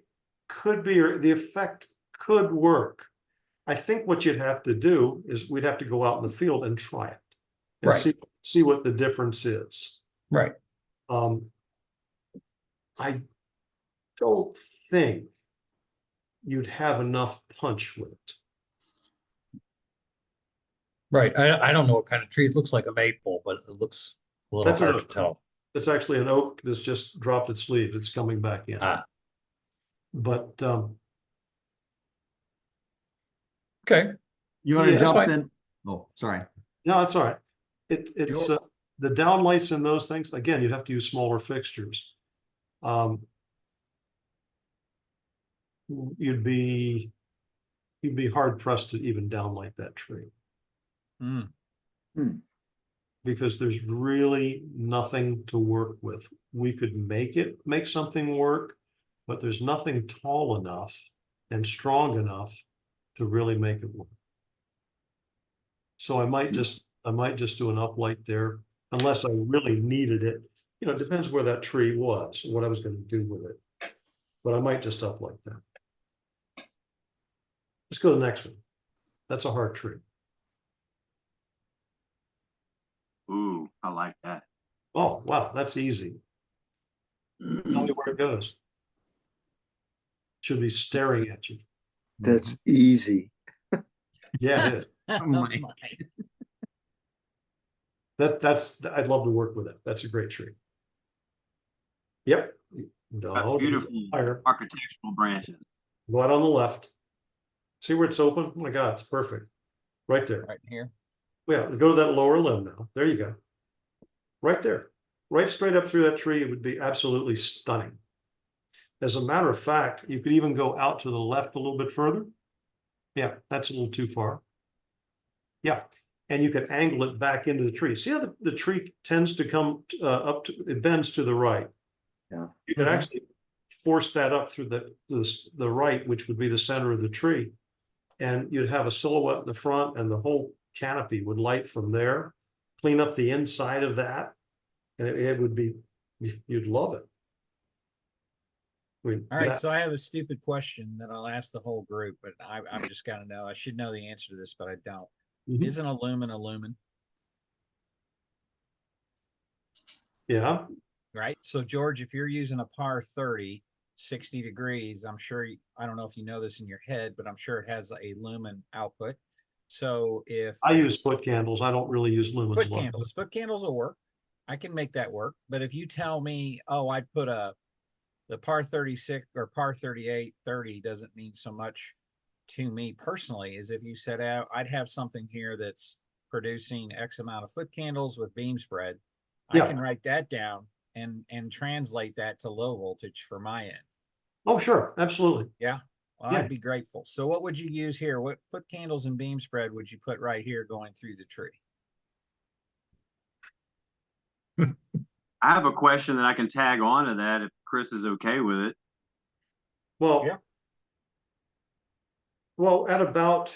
could be, or the effect could work. I think what you'd have to do is we'd have to go out in the field and try it and Right. see what the difference is. Right. I don't think you'd have enough punch with it. Right. I don't know what kind of tree. It looks like a maple, but it looks a little That's an hard to oak. tell. It's actually an oak that's just dropped its leaves. It's coming back in. Ah, But okay. You want to Yeah, jump fine. in? Oh, sorry. no, that's all right. It's the downlights and those things. Again, you'd have to use smaller fixtures. You'd be hard pressed to even downlight that tree Mm, because there's really nothing to work with. We could make something work, but there's nothing tall enough and strong enough to really make it work. So I might just do an uplight there unless I really needed it. You know, it depends where that tree was, what I was going to do with it. But I might just uplight that. Let's go to the next one. That's a hard tree. Ooh, I like that. Oh, wow, that's easy. Tell me where it goes. Should be staring at you. That's easy. Yeah, it is. oh my. my. I'd love to work with it. That's a great tree. Yep. No, Beautiful higher. architectural branches. Go out on the left. See where it's open? Oh my God, it's perfect. Right there. Right here. Yeah, go to that lower limb now. There you go. Right there. Right straight up through that tree, it would be absolutely stunning. As a matter of fact, you could even go out to the left a little bit further. Yeah, that's a little too far. Yeah, and you could angle it back into the tree. See how the tree tends to come up to, it bends to the right. Yeah. You could actually force that up through the right, which would be the center of the tree. And you'd have a silhouette in the front and the whole canopy would light from there, clean up the inside of that. And it would be, you'd love it. I mean, All right, that- so I have a stupid question that I'll ask the whole group, but I've just got to know. I should know the answer to this, but I don't. Mhm. Isn't a lumen a lumen? Yeah, Right? So George, if you're using a par 30, 60 degrees, I'm sure, I don't know if you know this in your head, but I'm sure it has a lumen output. So if I use foot candles. I don't really use lumens. a lot. foot candles will work. I can make that work. But if you tell me, oh, I'd put the par 36 or par 38, 30 doesn't mean so much to me personally, as if you said, I'd have something here that's producing X amount of foot candles with beam spread. Yeah. I can write that down and translate that to low voltage for my end. Oh, sure, absolutely. Yeah. Well, Yeah. I'd be grateful. So what would you use here? What foot candles and beam spread would you put right here going through the tree? I have a question that I can tag on to that if Chris is okay with it. Well, Yeah. well, at about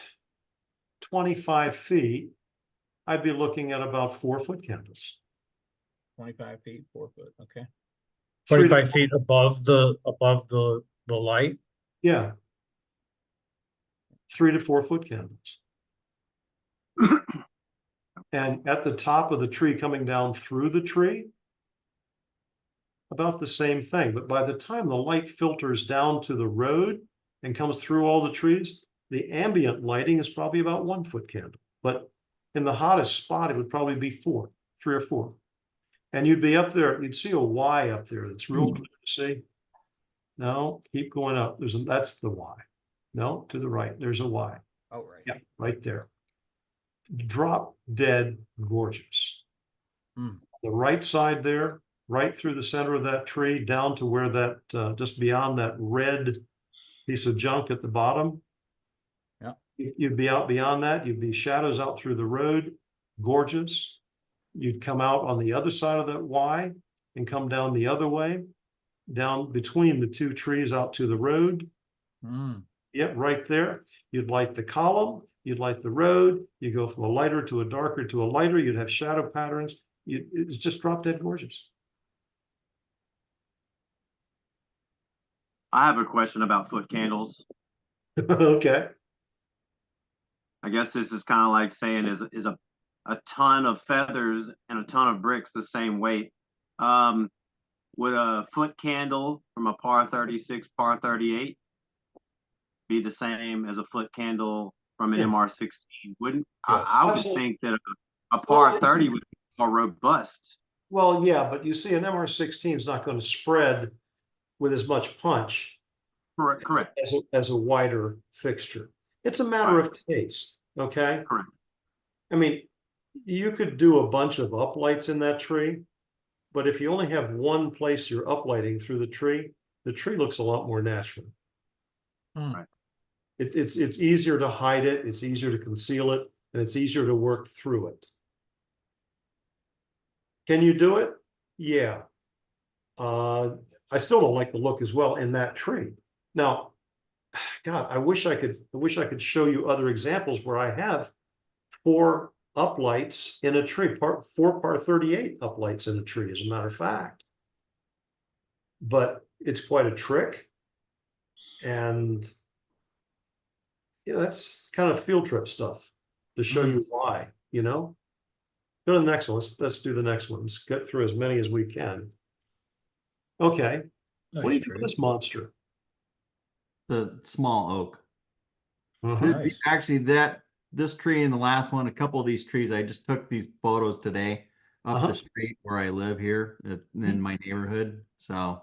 25 feet, I'd be looking at about 4 foot candles. 25 feet, 4 foot. Okay. 25 feet above the light. Yeah. 3 to 4 foot candles. And at the top of the tree coming down through the tree, about the same thing. But by the time the light filters down to the road and comes through all the trees, the ambient lighting is probably about 1 foot candle. But in the hottest spot, it would probably be 4, 3 or 4. And you'd be up there, you'd see a Y up there that's real clear to see. No, keep going up. That's the Y. No, to the right, there's a Y. Oh, right. Yeah, right there. Drop dead gorgeous. Hmm. The right side there, right through the center of that tree, down to where that, just beyond that red piece of junk at the bottom. Yeah. You'd be out beyond that. You'd be shadows out through the road, gorgeous. You'd come out on the other side of that Y and come down the other way, down between the 2 trees out to the road. Mm. Yep, right there. You'd light the column, you'd light the road, you go from a lighter to a darker to a lighter, you'd have shadow patterns. It's just drop dead gorgeous. I have a question about foot candles. Okay. I guess this is kind of like saying is a ton of feathers and a ton of bricks the same weight? Would a foot candle from a par 36, par 38 be the same as a foot candle from an Yeah. MR16? Wouldn't Yes. I would Absolutely. think that a par Well, 30 would be more robust. Well, yeah, but you see, an MR16 is not going to spread with as much punch Correct. as a wider fixture. It's a matter of taste, okay? Correct. I mean, you could do a bunch of uplights in that tree, but if you only have one place you're uplighting through the tree looks a lot more natural. Right. It's easier to hide it, it's easier to conceal it, and it's easier to work through it. Can you do it? Yeah. I still don't like the look as well in that tree. Now, God, I wish I could show you other examples where I have 4 uplights in a tree, 4 par 38 uplights in a tree, as a matter of fact. But it's quite a trick. And that's kind of field trip stuff to show you why, Go to the next one. Let's do the next one. Let's get through as many as we can. Okay. What do you Nice do with tree. this monster? The small oak. Uh-huh. Nice. Actually, this tree and the last one, a couple of these trees, I just took these photos today up Uh-huh. the street where I live here in my neighborhood. So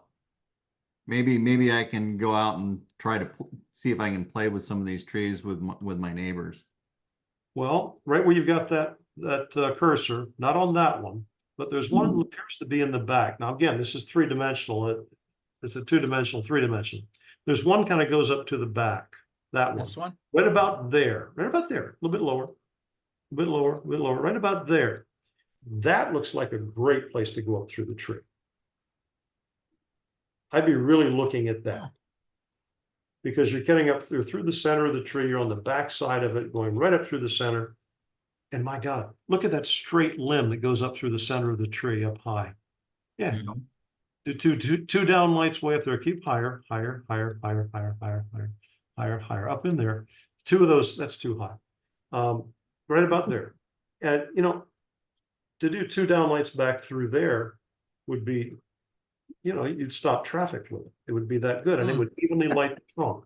maybe I can go out and try to see if I can play with some of these trees with my neighbors. Well, right where you've got that cursor, not on that one, but there's one that appears to be in the back. Now, again, this is 3-dimensional. It's a 2-dimensional, 3-dimensional. There's one kind of goes up to the back. That one. This one? Right about there. Right about there. A little bit lower. A bit lower. A bit lower. Right about there. That looks like a great place to go up through the tree. I'd be really looking at that. Because you're getting up through the center of the tree, you're on the back side of it, going right up through the center. And my God, look at that straight limb that goes up through the center of the tree up high. Yeah. Do two downlights way up there. Keep higher, higher, higher, higher, higher, higher, higher, higher, higher, up in there. 2 of those, that's too high. Right about there. And to do 2 downlights back through there would be, you'd stop traffic with it. It would be that good, and it would evenly light the trunk.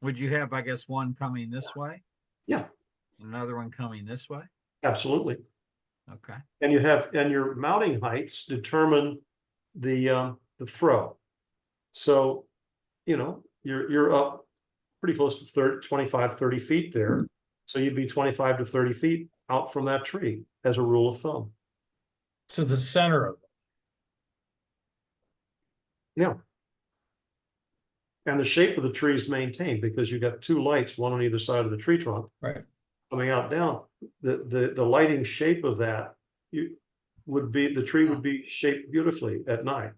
Would you have, I guess, one coming this way? Yeah. Another one coming this way? Absolutely. Okay. And your mounting heights determine the throw. So, you're up pretty close to 25, 30 feet there. So you'd be 25 to 30 feet out from that tree as a rule of thumb. So the center of it. Yeah. And the shape of the tree is maintained because you've got 2 lights, one on either side of the tree trunk. Right. Coming out down. The lighting shape of that the tree would be shaped beautifully at night.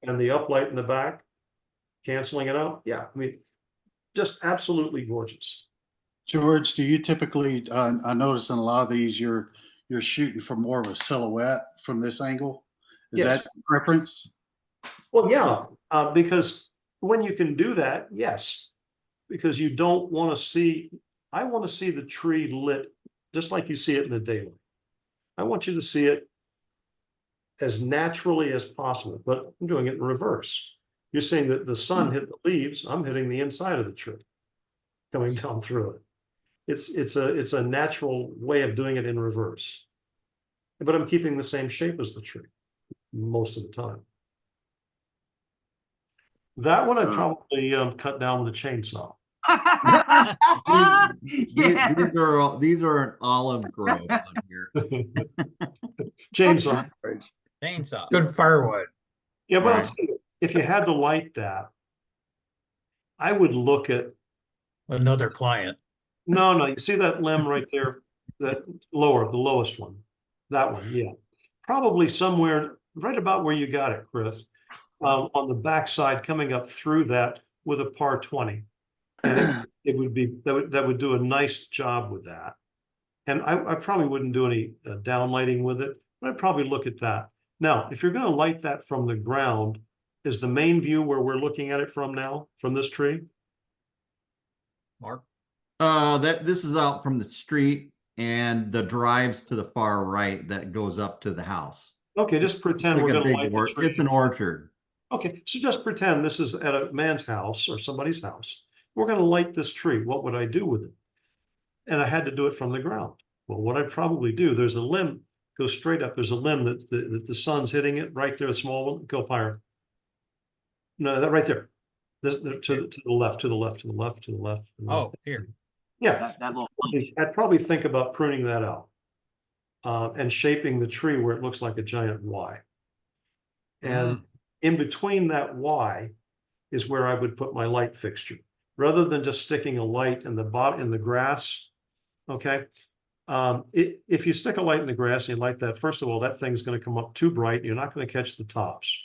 And the uplight in the back, canceling it out. Yeah, I mean, just absolutely gorgeous. George, do you typically, I notice in a lot of these, you're shooting for more of a silhouette from this angle? Is Yes. that your preference? Well, yeah, because when you can do that, yes, because you don't want to see, I want to see the tree lit just like you see it in the daylight. I want you to see it as naturally as possible, but I'm doing it in reverse. You're saying that the sun hit the leaves, I'm hitting the inside of the tree, coming down through it. It's a natural way of doing it in reverse. But I'm keeping the same shape as the tree most of the time. That one I'd probably cut down with a chainsaw. These are an olive grove on here. Chainsaw. Chainsaw. Good firewood. Yeah, but I'll Right. tell you, if you had to light that, I would look at, Another client. no, you see that limb right there, that the lowest one, that one, yeah. Probably somewhere right about where you got it, Chris, on the backside coming up through that with a par 20. And it would be, that would do a nice job with that. And I probably wouldn't do any downlighting with it, but I'd probably look at that. Now, if you're going to light that from the ground, is the main view where we're looking at it from now, from this tree? Mark? This is out from the street and the drives to the far right that goes up to the house. Okay, just pretend Like we're a gonna big light the or- tree. It's an orchard. Okay, so just pretend this is at a man's house or somebody's house. We're gonna light this tree. What would I do with it? And I had to do it from the ground. Well, what I'd probably do, there's a limb, go straight up. There's a limb that the sun's hitting it right there, a small one, go higher. No, that right there. This, to the left, to the left, to the left, to the left. to the left. Oh, here. Yeah, That little I'd probably think about pruning that out. And shaping the tree where it looks like a giant Y. And in between that Y is where I would put my light fixture. Rather than just sticking a light in the grass, okay? If you stick a light in the grass and you light that, first of all, that thing's gonna come up too bright, you're not gonna catch the tops.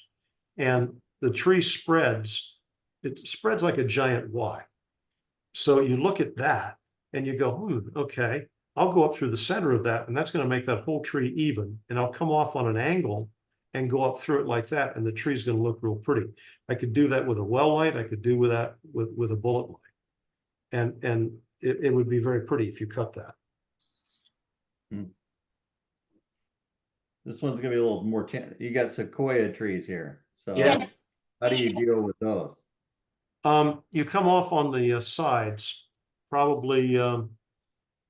And the tree spreads, it spreads like a giant Y. So you look at that and you go, okay, I'll go up through the center of that, and that's gonna make that whole tree even, and I'll come off on an angle and go up through it like that, and the tree's gonna look real pretty. I could do that with a well light, I could do with that with a bullet light. And it would be very pretty if you cut that. This one's gonna be a little more, you got sequoia trees here. So Yeah. how do you deal with those? You come off on the sides, probably, you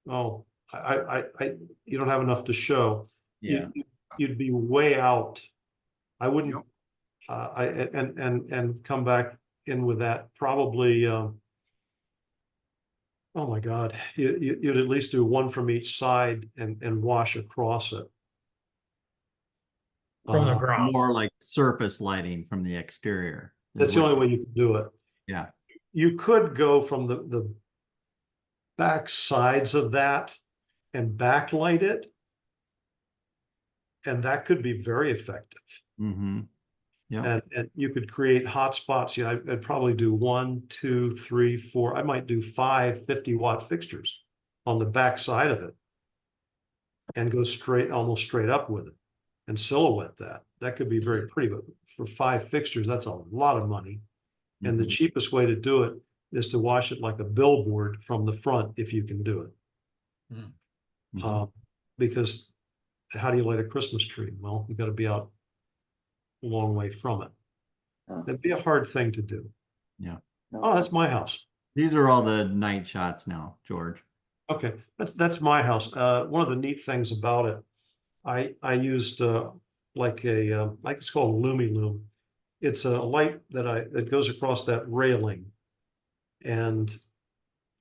don't have enough to show. Yeah. You'd be way out. I wouldn't, and come back in with that, probably, oh my God, you'd at least do one from each side and wash across it. From the ground. More like surface lighting from the exterior. That's the only way you can do it. Yeah. You could go from the back sides of that and backlight it. And that could be very effective. Mm-hmm. Yeah. And you could create hot spots. You know, I'd probably do 1, 2, 3, 4. I might do 5 50-watt fixtures on the back side of it and go straight, almost straight up with it and silhouette that. That could be very pretty, but for 5 fixtures, that's a lot of money. And the cheapest way to do it is to wash it like a billboard from the front, if you can do it. Because how do you light a Christmas tree? Well, you got to be out a long way from it. That'd be a hard thing to do. Yeah. Oh, that's my house. These are all the night shots now, George. Okay, that's my house. One of the neat things about it, I used like it's called LumiLume. It's a light that goes across that railing, and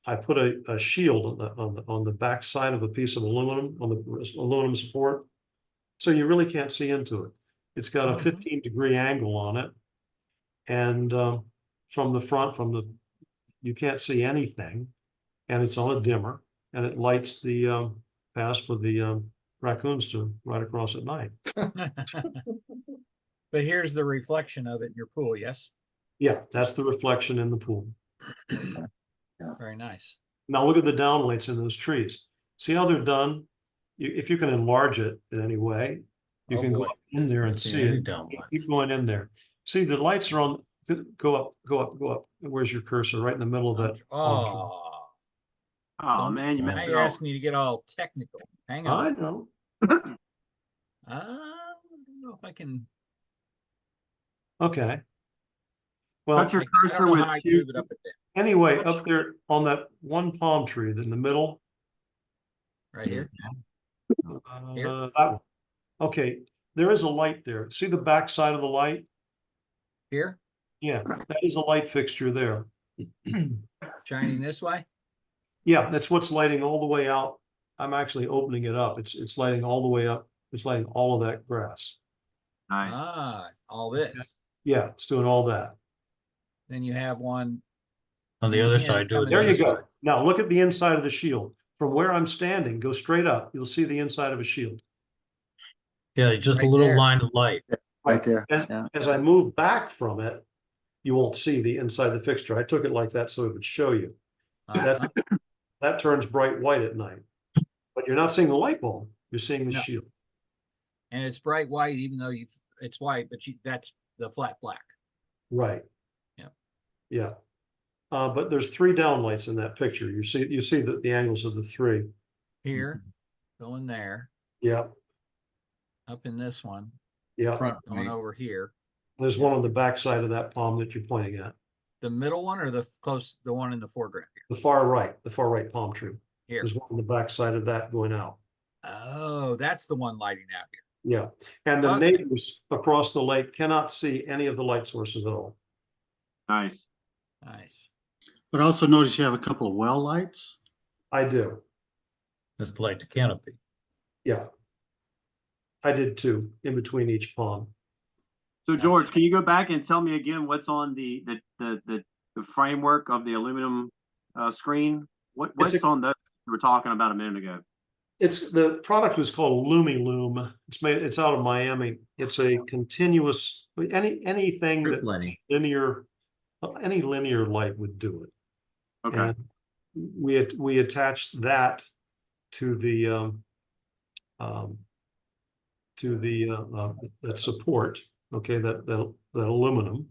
I put a shield on the back side of a piece of aluminum, on the aluminum support, so you really can't see into it. It's got a 15-degree angle on it, and from the front, you can't see anything, and it's on a dimmer, and it lights the path for the raccoons to ride across at night. But here's the reflection of it in your pool, yes? Yeah, that's the reflection in the pool. Very nice. Now look at the downlights in those trees. See how they're done? If you can enlarge it in any way, you can go up in there and see it. Keep going in there. See, the lights are on. Go up, go up, go up. Where's your cursor? Right in the middle of that. Oh, man, you now messed it you're up. asking me to get all technical. Hang I on. know. I don't know if I can. Okay. Well, Touch your I don't cursor know with how I two. move it up and down. anyway, up there on that one palm tree in the middle. Right here. Here? That one. Okay, there is a light there. See the back side of the light? Here, Yeah, that is a light fixture there. shining this way. Yeah, that's what's lighting all the way out. I'm actually opening it up. It's lighting all the way up. It's lighting all of that grass. Nice. Ah, all this. Yeah, it's doing all that. Then you have one. On the other Yeah, side, do it. There you this go. side. Now look at the inside of the shield. From where I'm standing, go straight up. You'll see the inside of a shield. Yeah, just a Right little there. line of light. Right there. As, Yeah. as I move back from it, you won't see the inside of the fixture. I took it like that so it would show you. That's that turns bright white at night. But you're not seeing the light bulb. You're seeing the No. shield. And it's bright white, even though it's white, but that's the flat black. Right. Yep. Yeah. But there's 3 downlights in that picture. You see that the angles of the 3. Here, going there, Yeah. up in this one, Yeah. Front going right. over here. There's one on the back side of that palm that you're pointing at. The middle one or the one in the foreground here? The far right palm tree. Here. There's one on the back side of that going out. Oh, that's the one lighting out here. Yeah. And the Okay. neighbors across the lake cannot see any of the light sources at all. Nice. Nice. But also notice you have a couple of well lights. I do. Just to light the canopy. Yeah. I did 2 in between each palm. So George, can you go back and tell me again what's on the framework of the aluminum screen? What's on those you were talking about a minute ago? The product is called LumiLume. It's out of Miami. It's a continuous, anything Strip that lighting. any linear light would do it. Okay. And we attached that to the that support, okay, that aluminum.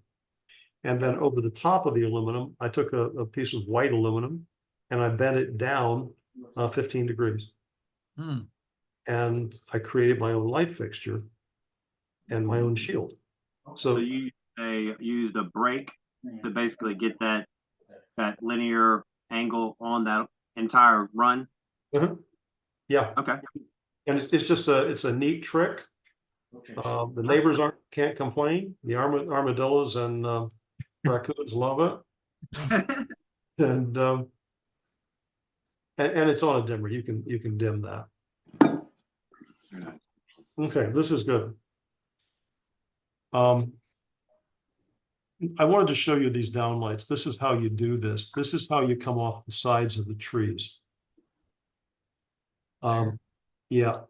And then over the top of the aluminum, I took a piece of white aluminum and I bent it down 15 degrees. Hmm. And I created my own light fixture and my own shield. So So you used a brake to basically get that linear angle on that entire run. yeah, Okay. and it's just it's a neat trick. The neighbors can't complain. The armadillos and raccoons love it. And it's on a dimmer. You can dim that. Okay, this is good. I wanted to show you these downlights. This is how you do this. This is how you come off the sides of the trees. Yeah.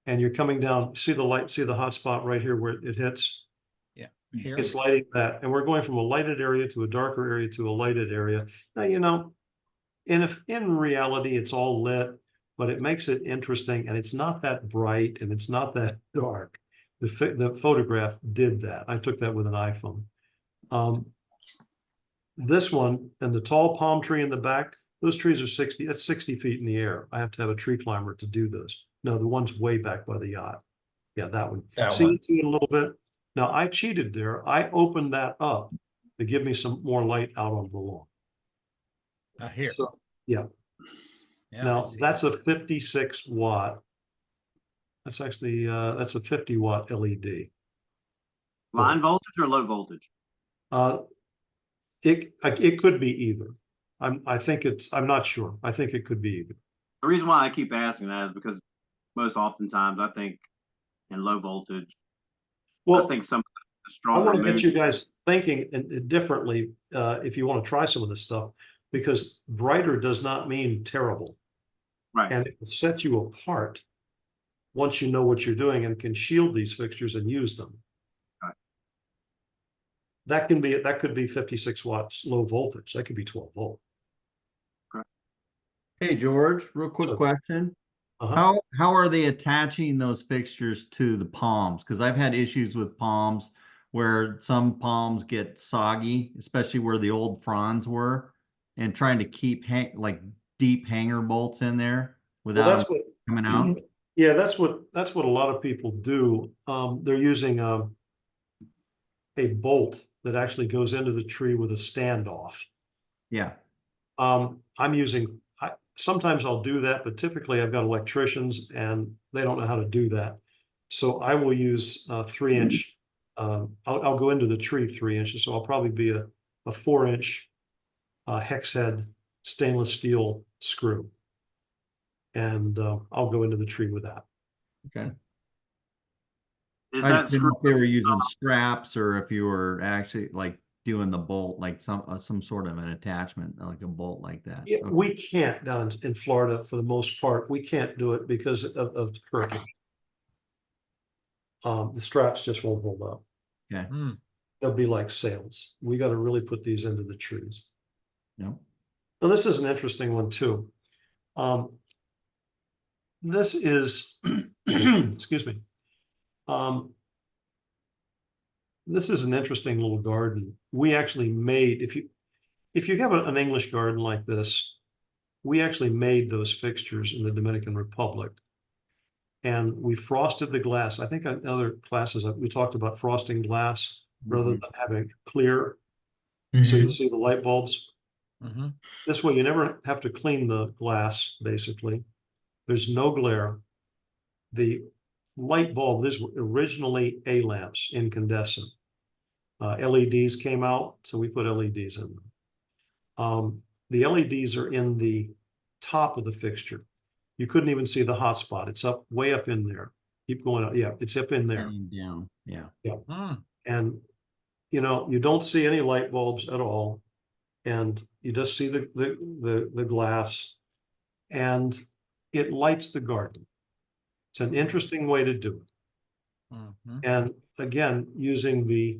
And you're coming down, see the light, see the hot spot right here where it hits? Yeah. Here. It's lighting that. And we're going from a lighted area to a darker area to a lighted area. Now, in reality, it's all lit, but it makes it interesting and it's not that bright and it's not that dark. The photograph did that. I took that with an iPhone. This one and the tall palm tree in the back, those trees are 60 feet in the air. I have to have a tree climber to do this. No, the one's way back by the yacht. Yeah, that one. See it a little bit. Now I cheated there. I opened that up to give me some more light out on the lawn. Here. So, yeah. Yeah, Now that's a 56 watt. That's actually that's a 50 watt LED. Line voltage or low voltage? It could be either. I'm not sure. I think it could be either. The reason why I keep asking that is because most oftentimes I think in low voltage, Well, I think some I stronger. want to get you guys thinking differently if you want to try some of this stuff, because brighter does not mean terrible. Right. And it will set you apart once you know what you're doing and can shield these fixtures and use them. Right. That could be 56 watts low voltage. That could be 12 volt. Hey, George, real quick Sure. question. Uh-huh. How are they attaching those fixtures to the palms? Because I've had issues with palms where some palms get soggy, especially where the old fronds were, and trying to keep like deep hanger bolts in there without them coming out. Yeah, that's what a lot of people do. They're using a bolt that actually goes into the tree with a standoff. Yeah. Sometimes I'll do that, but typically I've got electricians and they don't know how to do that. So I will use 3-inch. I'll go into the tree 3 inches. So I'll probably be a 4-inch hex head stainless steel screw. And I'll go into the tree with that. Okay. Is I that just didn't know screw? if they were using straps or if you were actually like doing the bolt, like some sort of an attachment, like a bolt like that. Yeah, Okay. we can't down in Florida for the most part. We can't do it because of the hurricane. The straps just won't hold up. Okay. They'll be like sails. We got to really put these into the trees. Yeah. Now this is an interesting one too. This is, excuse me. this is an interesting little garden. We actually made, if you have an English garden like this, we actually made those fixtures in the Dominican Republic. And we frosted the glass. I think in other classes, we talked about frosting glass rather than having clear. So you see the light bulbs. Mhm. This way you never have to clean the glass, basically. There's no glare. The light bulb, these were originally A lamps, incandescent. LEDs came out, so we put LEDs in them. The LEDs are in the top of the fixture. You couldn't even see the hotspot. It's up way up in there. Keep going up. Yeah, it's up in there. Hanging down, yeah. Mm. And you know, you don't see any light bulbs at all. And you just see the glass, and it lights the garden. It's an interesting way to do it. Mhm. And again, using the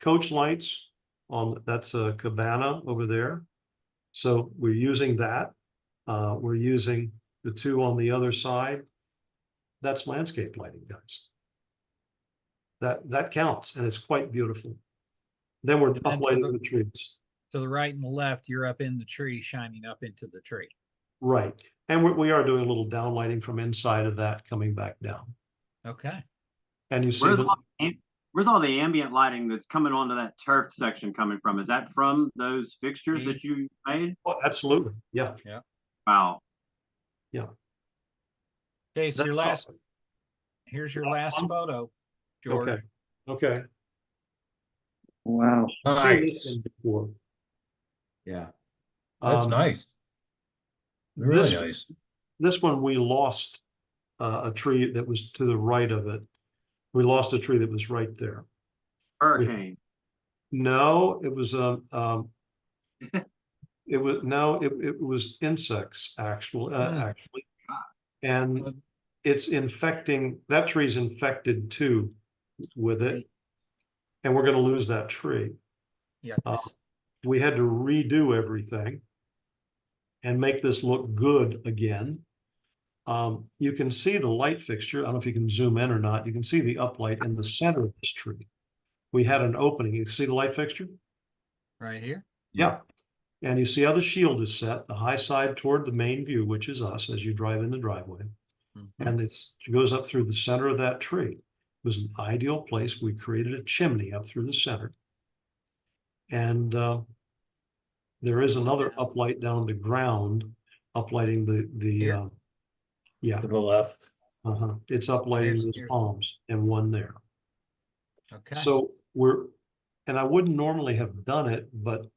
coach lights on, that's a cabana over there. So we're using that. We're using the two on the other side. That's landscape lighting, guys. That counts, and it's quite beautiful. Then we're And then to uplighting the- the trees. To the right and the left, you're up in the tree, shining up into the tree. Right. And we are doing a little downlighting from inside of that coming back down. Okay. And you see Where's all the ambient lighting that's coming onto that turf section coming from? Is that from those fixtures that you made? oh, absolutely. Yeah. Wow. Okay, so your That's last, awesome. here's your last photo, George. Okay. Okay. Wow. I've seen this Nice. one before. Yeah. That's Um, nice. Really this- nice. This one, we lost a tree that was to the right of it. We lost a tree that was right there. Hurricane. No, it was it was insects actually. And it's infecting, that tree's infected too with it. And we're gonna lose that tree. Yes. We had to redo everything and make this look good again. You can see the light fixture. I don't know if you can zoom in or not. You can see the uplight in the center of this tree. We had an opening. You can see the light fixture? Right here. Yeah. And you see how the shield is set, the high side toward the main view, which is us as you drive in the driveway. Mhm. And it goes up through the center of that tree. It was an ideal place. We created a chimney up through the center. And there is another uplight down the ground, uplighting Here? yeah, To the left. it's uplighting those Here's- palms and one there. Okay. So and I wouldn't normally have done it, but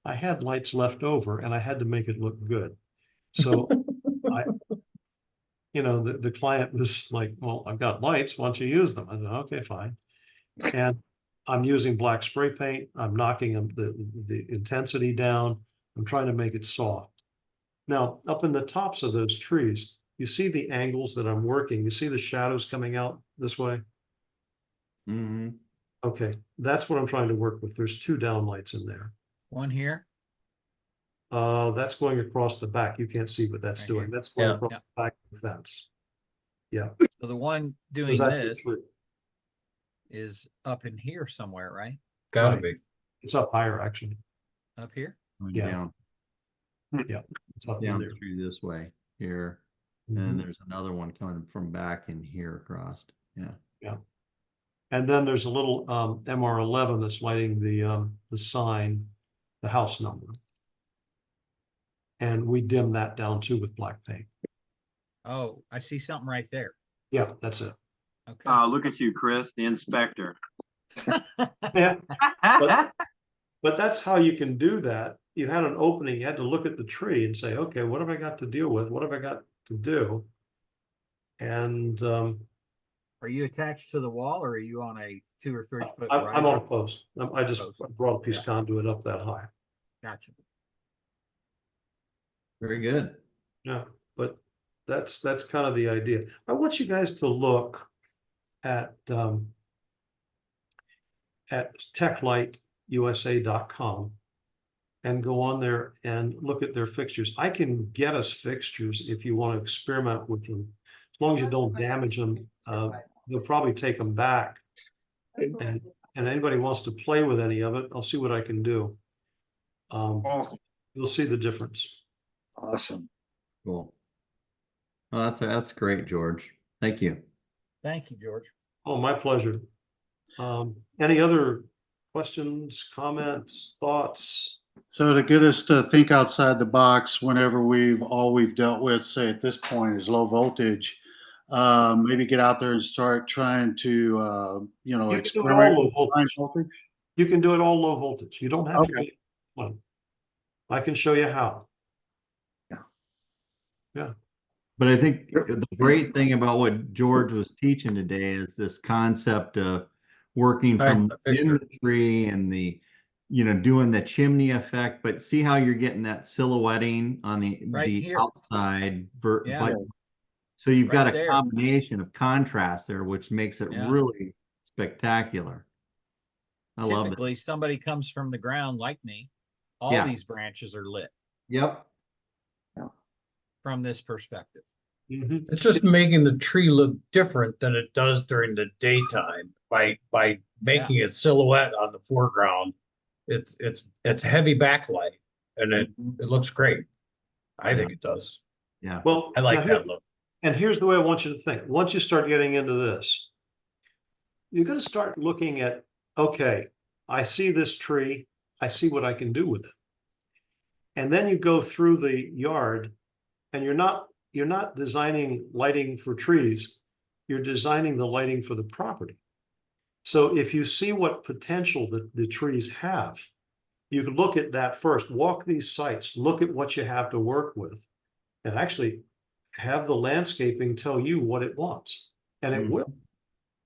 I had lights left over and I had to make it look good. So the client was like, well, I've got lights, why don't you use them? I said, okay, fine. And I'm using black spray paint. I'm knocking the intensity down. I'm trying to make it soft. Now, up in the tops of those trees, you see the angles that I'm working. You see the shadows coming out this way? Mm-hmm. Okay, that's what I'm trying to work with. There's two downlights in there. One here. That's going across the back. You can't see what that's Right doing. here. That's going Yeah. across the back of the fence. Yeah. So the one So doing that's the this three. is up in here somewhere, right? Gotta Right. be. It's up higher, actually. Up here. Yeah. Down, It's up in down there. through this way here. Mhm. And there's another one coming from back in here across. Yeah. And then there's a little MR11 that's lighting the sign, the house number. And we dim that down too with black paint. Oh, I see something right there. Yeah, that's it. Okay. Look at you, Chris, the inspector. Yeah, but that's how you can do that. You had an opening, you had to look at the tree and say, okay, what have I got to deal with? What have I got to do? And Are you attached to the wall or are you on a 2 or 3 foot? I'm on a riser? post. I just brought a piece of conduit up that high. Gotcha. Very good. Yeah, but that's kind of the idea. I want you guys to look at techlightUSA.com and go on there and look at their fixtures. I can get us fixtures if you want to experiment with them. As long as you don't damage them, they'll probably take them back and and anybody wants to play with any of it, I'll see what I can do. Awesome. You'll see the difference. Awesome. Cool. Well, that's great, George. Thank you. Thank you, George. Oh, my pleasure. Any other questions, comments, thoughts? So to get us to think outside the box, whenever all we've dealt with, say at this point, is low voltage, maybe get out there and start trying to, You can do it all experiment low with high voltage. voltage. You can do it all low voltage. You don't have to Okay. get one. I can show you how. But I think the great thing about what George was teaching today is this concept of working Right, from the within fixture. the tree and doing the chimney effect, but see how you're getting that silhouetting on Right the here. outside. Yeah. So you've got Right a there. combination of contrast there, which makes it Yeah. really spectacular. I love it. Typically, somebody comes from the ground like me. All Yeah. these branches are lit Yep. from this perspective. Mhm. It's just making the tree look different than it does during the daytime by making it silhouette on the foreground. It's heavy backlight and it looks great. I think it does. Yeah. Well, I like now here's- that look. And here's the way I want you to think. Once you start getting into this, you're going to start looking at, okay, I see this tree, I see what I can do with it. And then you go through the yard and you're not designing lighting for trees, you're designing the lighting for the property. So if you see what potential the trees have, you can look at that first, walk these sites, look at what you have to work with, and actually have the landscaping tell you what it wants. And it will,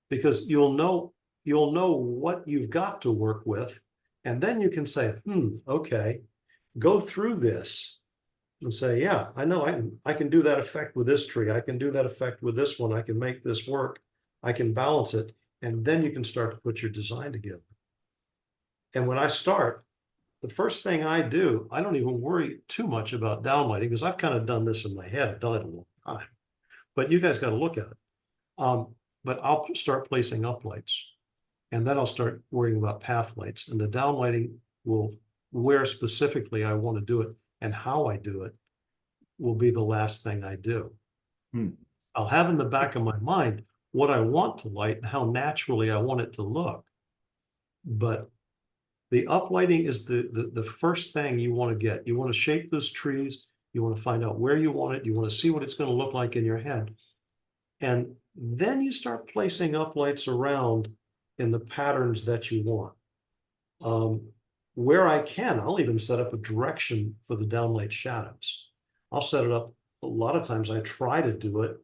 because you'll know what you've got to work with. And then you can say, okay, go through this and say, yeah, I know I can do that effect with this tree. I can do that effect with this one. I can make this work. I can balance it. And then you can start to put your design together. And when I start, the first thing I do, I don't even worry too much about downlighting because I've kind of done this in my head. I've done it a long time. But you guys got to look at it. But I'll start placing up lights. And then I'll start worrying about path lights. And the downlighting will, where specifically I want to do it and how I do it, will be the last thing I do. I'll have in the back of my mind what I want to light and how naturally I want it to look. But the uplighting is the first thing you want to get. You want to shape those trees. You want to find out where you want it. You want to see what it's going to look like in your head. And then you start placing uplights around in the patterns that you want. Where I can, I'll even set up a direction for the downlight shadows. I'll set it up. A lot of times I try to do it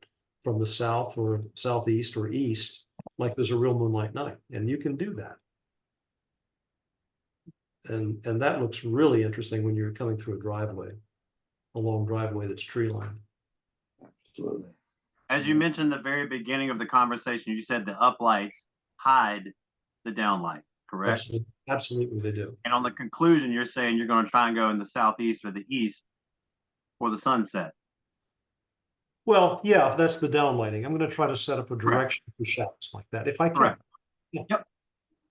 from the south or southeast or east, like there's a real moonlight night, and you can do that. And that looks really interesting when you're coming through a long driveway that's tree lined. Absolutely. As you mentioned at the very beginning of the conversation, you said the uplights hide the downlight, correct? Absolutely, absolutely they do. And on the conclusion, you're saying you're going to try and go in the southeast or the east for the sunset. Well, yeah, if that's the downlighting, I'm going to try to set up a direction for shadows like that if I can. Correct. Yeah. Yep.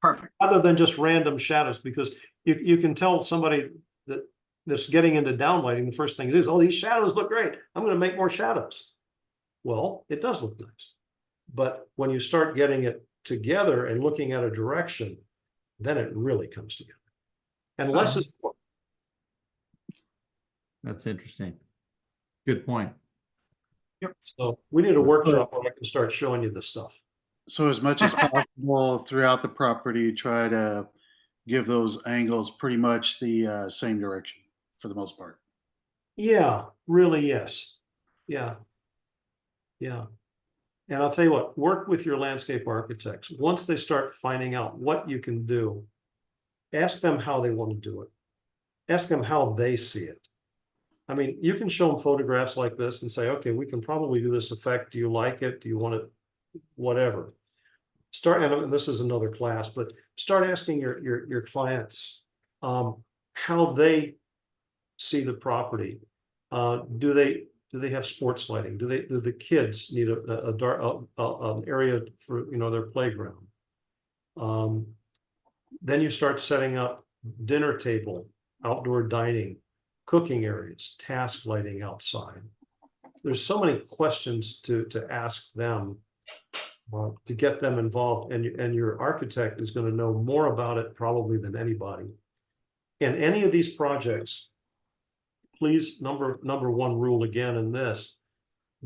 Perfect. Other than just random shadows, because you can tell somebody that's getting into downlighting, the first thing to do is, oh, these shadows look great. I'm going to make more shadows. Well, it does look nice. But when you start getting it together and looking at a direction, then it really comes together. And less is more. That's interesting. Good point. So we need a workshop where I can start showing you this stuff. So as much as possible throughout the property, try to give those angles pretty much the same direction for the most part. Yeah, really, yes. Yeah. And I'll tell you what, work with your landscape architects. Once they start finding out what you can do, ask them how they want to do it. Ask them how they see it. I mean, you can show them photographs like this and say, okay, we can probably do this effect. Do you like it? Do you want it? Whatever. Start, and this is another class, but start asking your clients how they see the property. Do they have sports lighting? Do the kids need a dark an area for their playground? Then you start setting up dinner table, outdoor dining, cooking areas, task lighting outside. There's so many questions to ask them to get them involved, and your architect is going to know more about it probably than anybody. And any of these projects, please, number one rule again in this,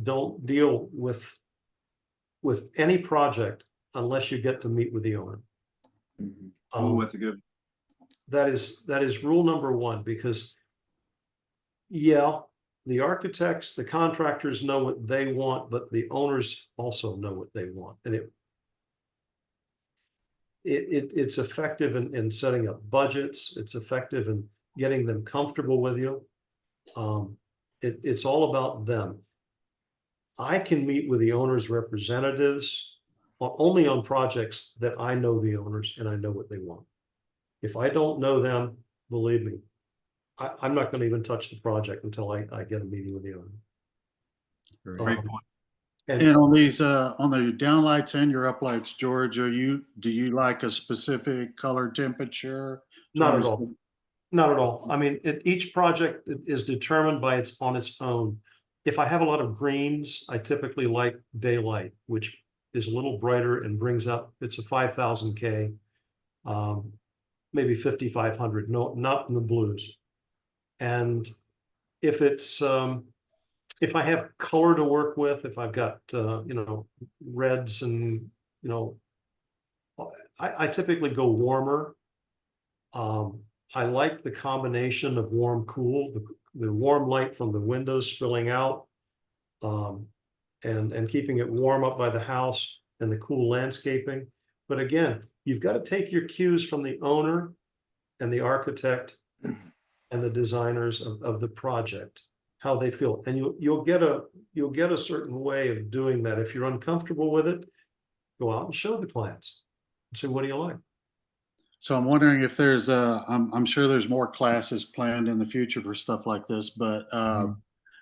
don't deal with any project unless you get to meet with the owner. Mhm. Oh, that's a good. That is rule number one, because yeah, the architects, the contractors know what they want, but the owners also know what they want. And it's effective in setting up budgets. It's effective in getting them comfortable with you. It's all about them. I can meet with the owner's representatives only on projects that I know the owners and I know what they want. If I don't know them, believe me, I'm not going to even touch the project until I get a meeting with the owner. Great point. And on these, on the downlights and your uplights, George, do you like a specific color temperature? Not at all. Not at all. I mean, each project is determined by on its own. If I have a lot of greens, I typically like daylight, which is a little brighter and brings up, it's a 5,000 K, maybe 5,500, no, not in the blues. And if it's, if I have color to work with, if I've got, reds and, I typically go warmer. I like the combination of warm, cool, the warm light from the windows spilling out, and keeping it warm up by the house, and the cool landscaping. But again, you've got to take your cues from the owner and the architect and the designers of the project, how they feel, and you'll get a certain way of doing that. If you're uncomfortable with it, go out and show the clients and say, what do you like? So I'm wondering if there's I'm sure there's more classes planned in the future for stuff like this, but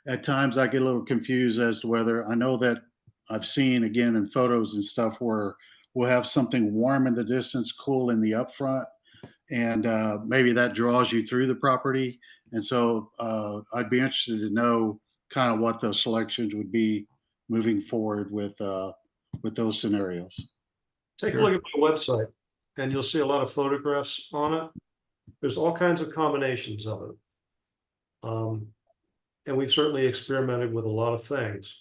at times I get a little confused as to whether, I know that I've seen again in photos and stuff where we'll have something warm in the distance, cool in the upfront, and maybe that draws you through the property. And so I'd be interested to know kind of what those selections would be moving forward with those scenarios. Take a look at my website, and you'll see a lot of photographs on it. There's all kinds of combinations of it. And we've certainly experimented with a lot of things.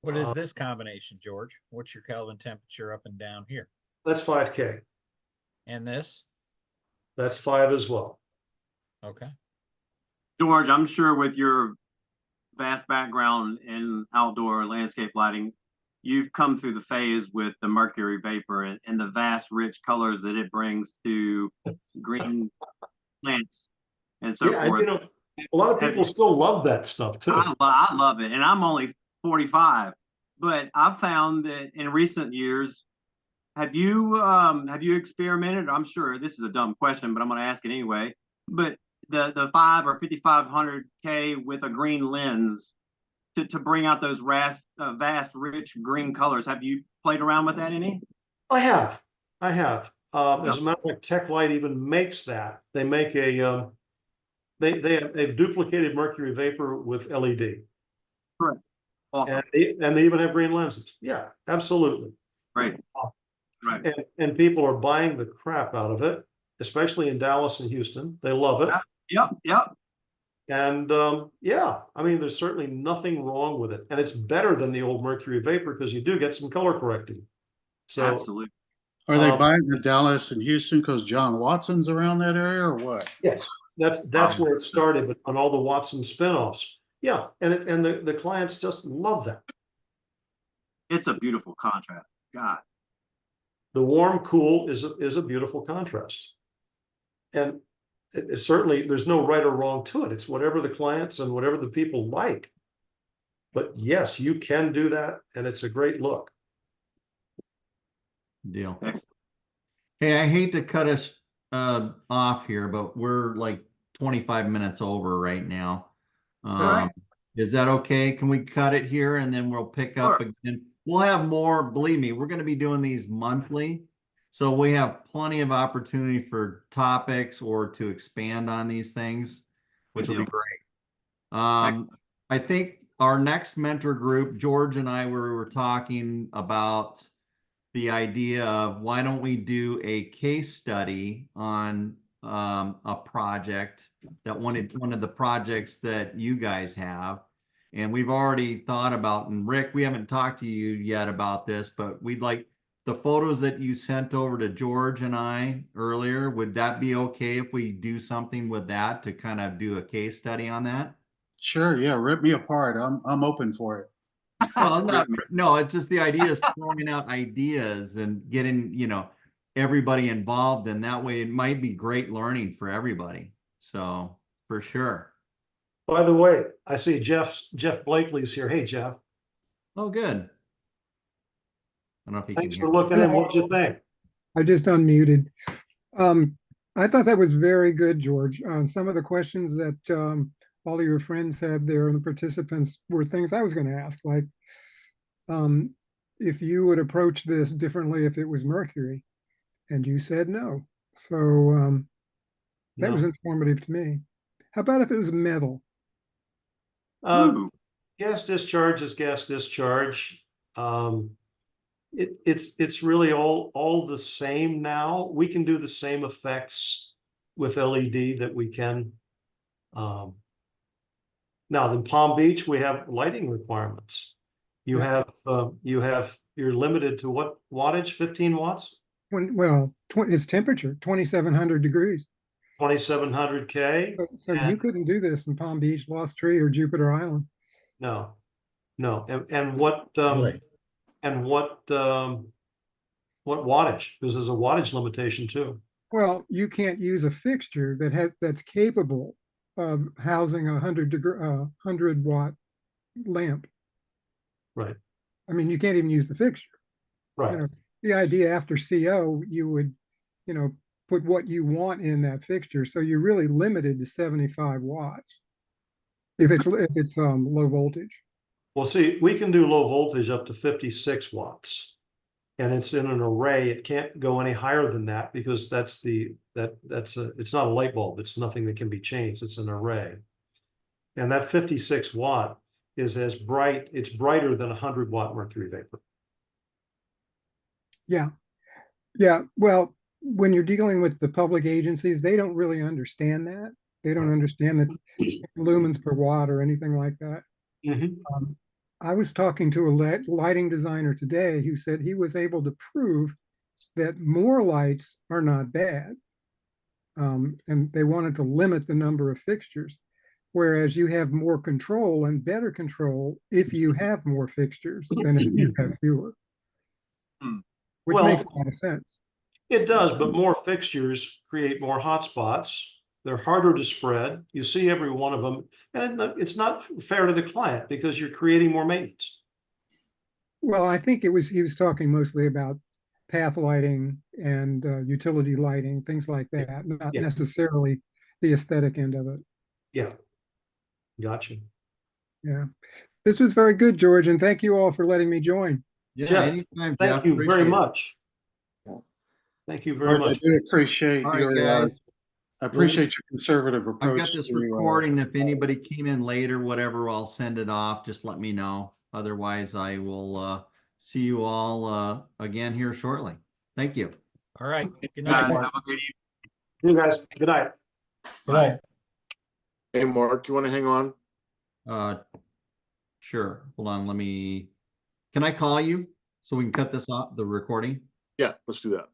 What is this combination, George? What's your Kelvin temperature up and down here? That's 5K. And this? That's 5 as well. Okay. George, I'm sure with your vast background in outdoor landscape lighting, you've come through the phase with the mercury vapor and the vast rich colors that it brings to green plants and so Yeah, forth. A lot of people still love that stuff too. I love it, and I'm only 45, but I've found that in recent years, have you experimented? I'm sure this is a dumb question, but I'm going to ask it anyway. But the 5 or 5,500 K with a green lens to bring out those vast, rich green colors. Have you played around with that any? I have. As a matter of fact, Tech Light even makes that. They make a they've duplicated mercury vapor with LED. Correct. Awesome. And they even have green lenses. Yeah, absolutely. Right. Right. And people are buying the crap out of it, especially in Dallas and Houston. They love it. Yep. And yeah, I mean, there's certainly nothing wrong with it. And it's better than the old mercury vapor because you do get some color correcting. So absolutely. Are they buying the Dallas and Houston because John Watson's around that area, or what? yes, that's where it started, but on all the Watson spinoffs. Yeah, and the clients just love that. It's a beautiful contrast. God. The warm cool is a beautiful contrast. And it certainly, there's no right or wrong to it. It's whatever the clients and whatever the people like. But yes, you can do that, and it's a great look. Deal. Excellent. Hey, I hate to cut us off here, but we're like 25 minutes over right now. right. Is that okay? Can we cut it here and then we'll pick up again? We'll have more, believe me, we're going to be doing these monthly. So we have plenty of opportunity for topics or to expand on these things, which will be deal. great. I think our next mentor group, George and I were talking about the idea of why don't we do a case study on a project that one of the projects that you guys have. And we've already thought about, and Rick, we haven't talked to you yet about this, but we'd like the photos that you sent over to George and I earlier. Would that be okay if we do something with that to kind of do a case study on that? Sure, yeah, rip me apart. I'm open for it. Well, no, it's just the idea is throwing out ideas and getting, everybody involved. And that way it might be great learning for everybody. So for sure. By the way, I see Jeff Blakely's here. Hey, Jeff. Oh, good. I don't know if you can Thanks hear for me. looking in. What'd you think? I just unmuted. I thought that was very good, George. Some of the questions that all of your friends had there and the participants were things I was going to ask, like if you would approach this differently if it was mercury, and you said no. So that was No. informative to me. How about if it was metal? Gas discharge is gas discharge. It's really all the same now. We can do the same effects with LED that we can. Now in Palm Beach, we have lighting requirements. You're limited to what wattage? 15 watts? It's temperature, 2,700 degrees. 2,700 K. So you couldn't do this in Palm Beach, Lost Tree, or Jupiter Island. No. And what Really? what wattage? Because there's a wattage limitation too. Well, you can't use a fixture that's capable of housing a 100 watt lamp. Right. I mean, you can't even use the fixture. Right. The idea after CO, you would, put what you want in that fixture. So you're really limited to 75 watts if it's low voltage. Well, see, we can do low voltage up to 56 watts. And it's in an array. It can't go any higher than that because it's not a light bulb. It's nothing that can be changed. It's an array. And that 56 watt is as bright, it's brighter than 100 watt mercury vapor. Yeah. Yeah. Well, when you're dealing with the public agencies, they don't really understand that. They don't understand that lumens per watt or anything like that. Mm-hmm. I was talking to a lighting designer today who said he was able to prove that more lights are not bad. And they wanted to limit the number of fixtures, whereas you have more control and better control if you have more fixtures than if you have fewer. Which makes a lot of sense. It does, but more fixtures create more hotspots. They're harder to spread. You see every one of them, and it's not fair to the client because you're creating more maintenance. Well, I think he was talking mostly about path lighting and utility lighting, things like that, not necessarily the aesthetic end of it. Yeah, gotcha. Yeah, this was very good, George, and thank you all for letting me join. Yeah, Jeff, anytime, thank Jeff. you very Appreciate it. much. Thank you very I much. do appreciate All right, your, guys. I appreciate your conservative approach. I've got this to, recording. If anybody came in later, whatever, I'll send it off. Just let me know. Otherwise, I will see you all again here shortly. Thank you. All right. Good Guys, night. have a good evening. You guys, good night. Good night. Hey, Mark, you want to hang on? Sure. Hold on. Can I call you so we can cut this off, the recording? Yeah, let's do that.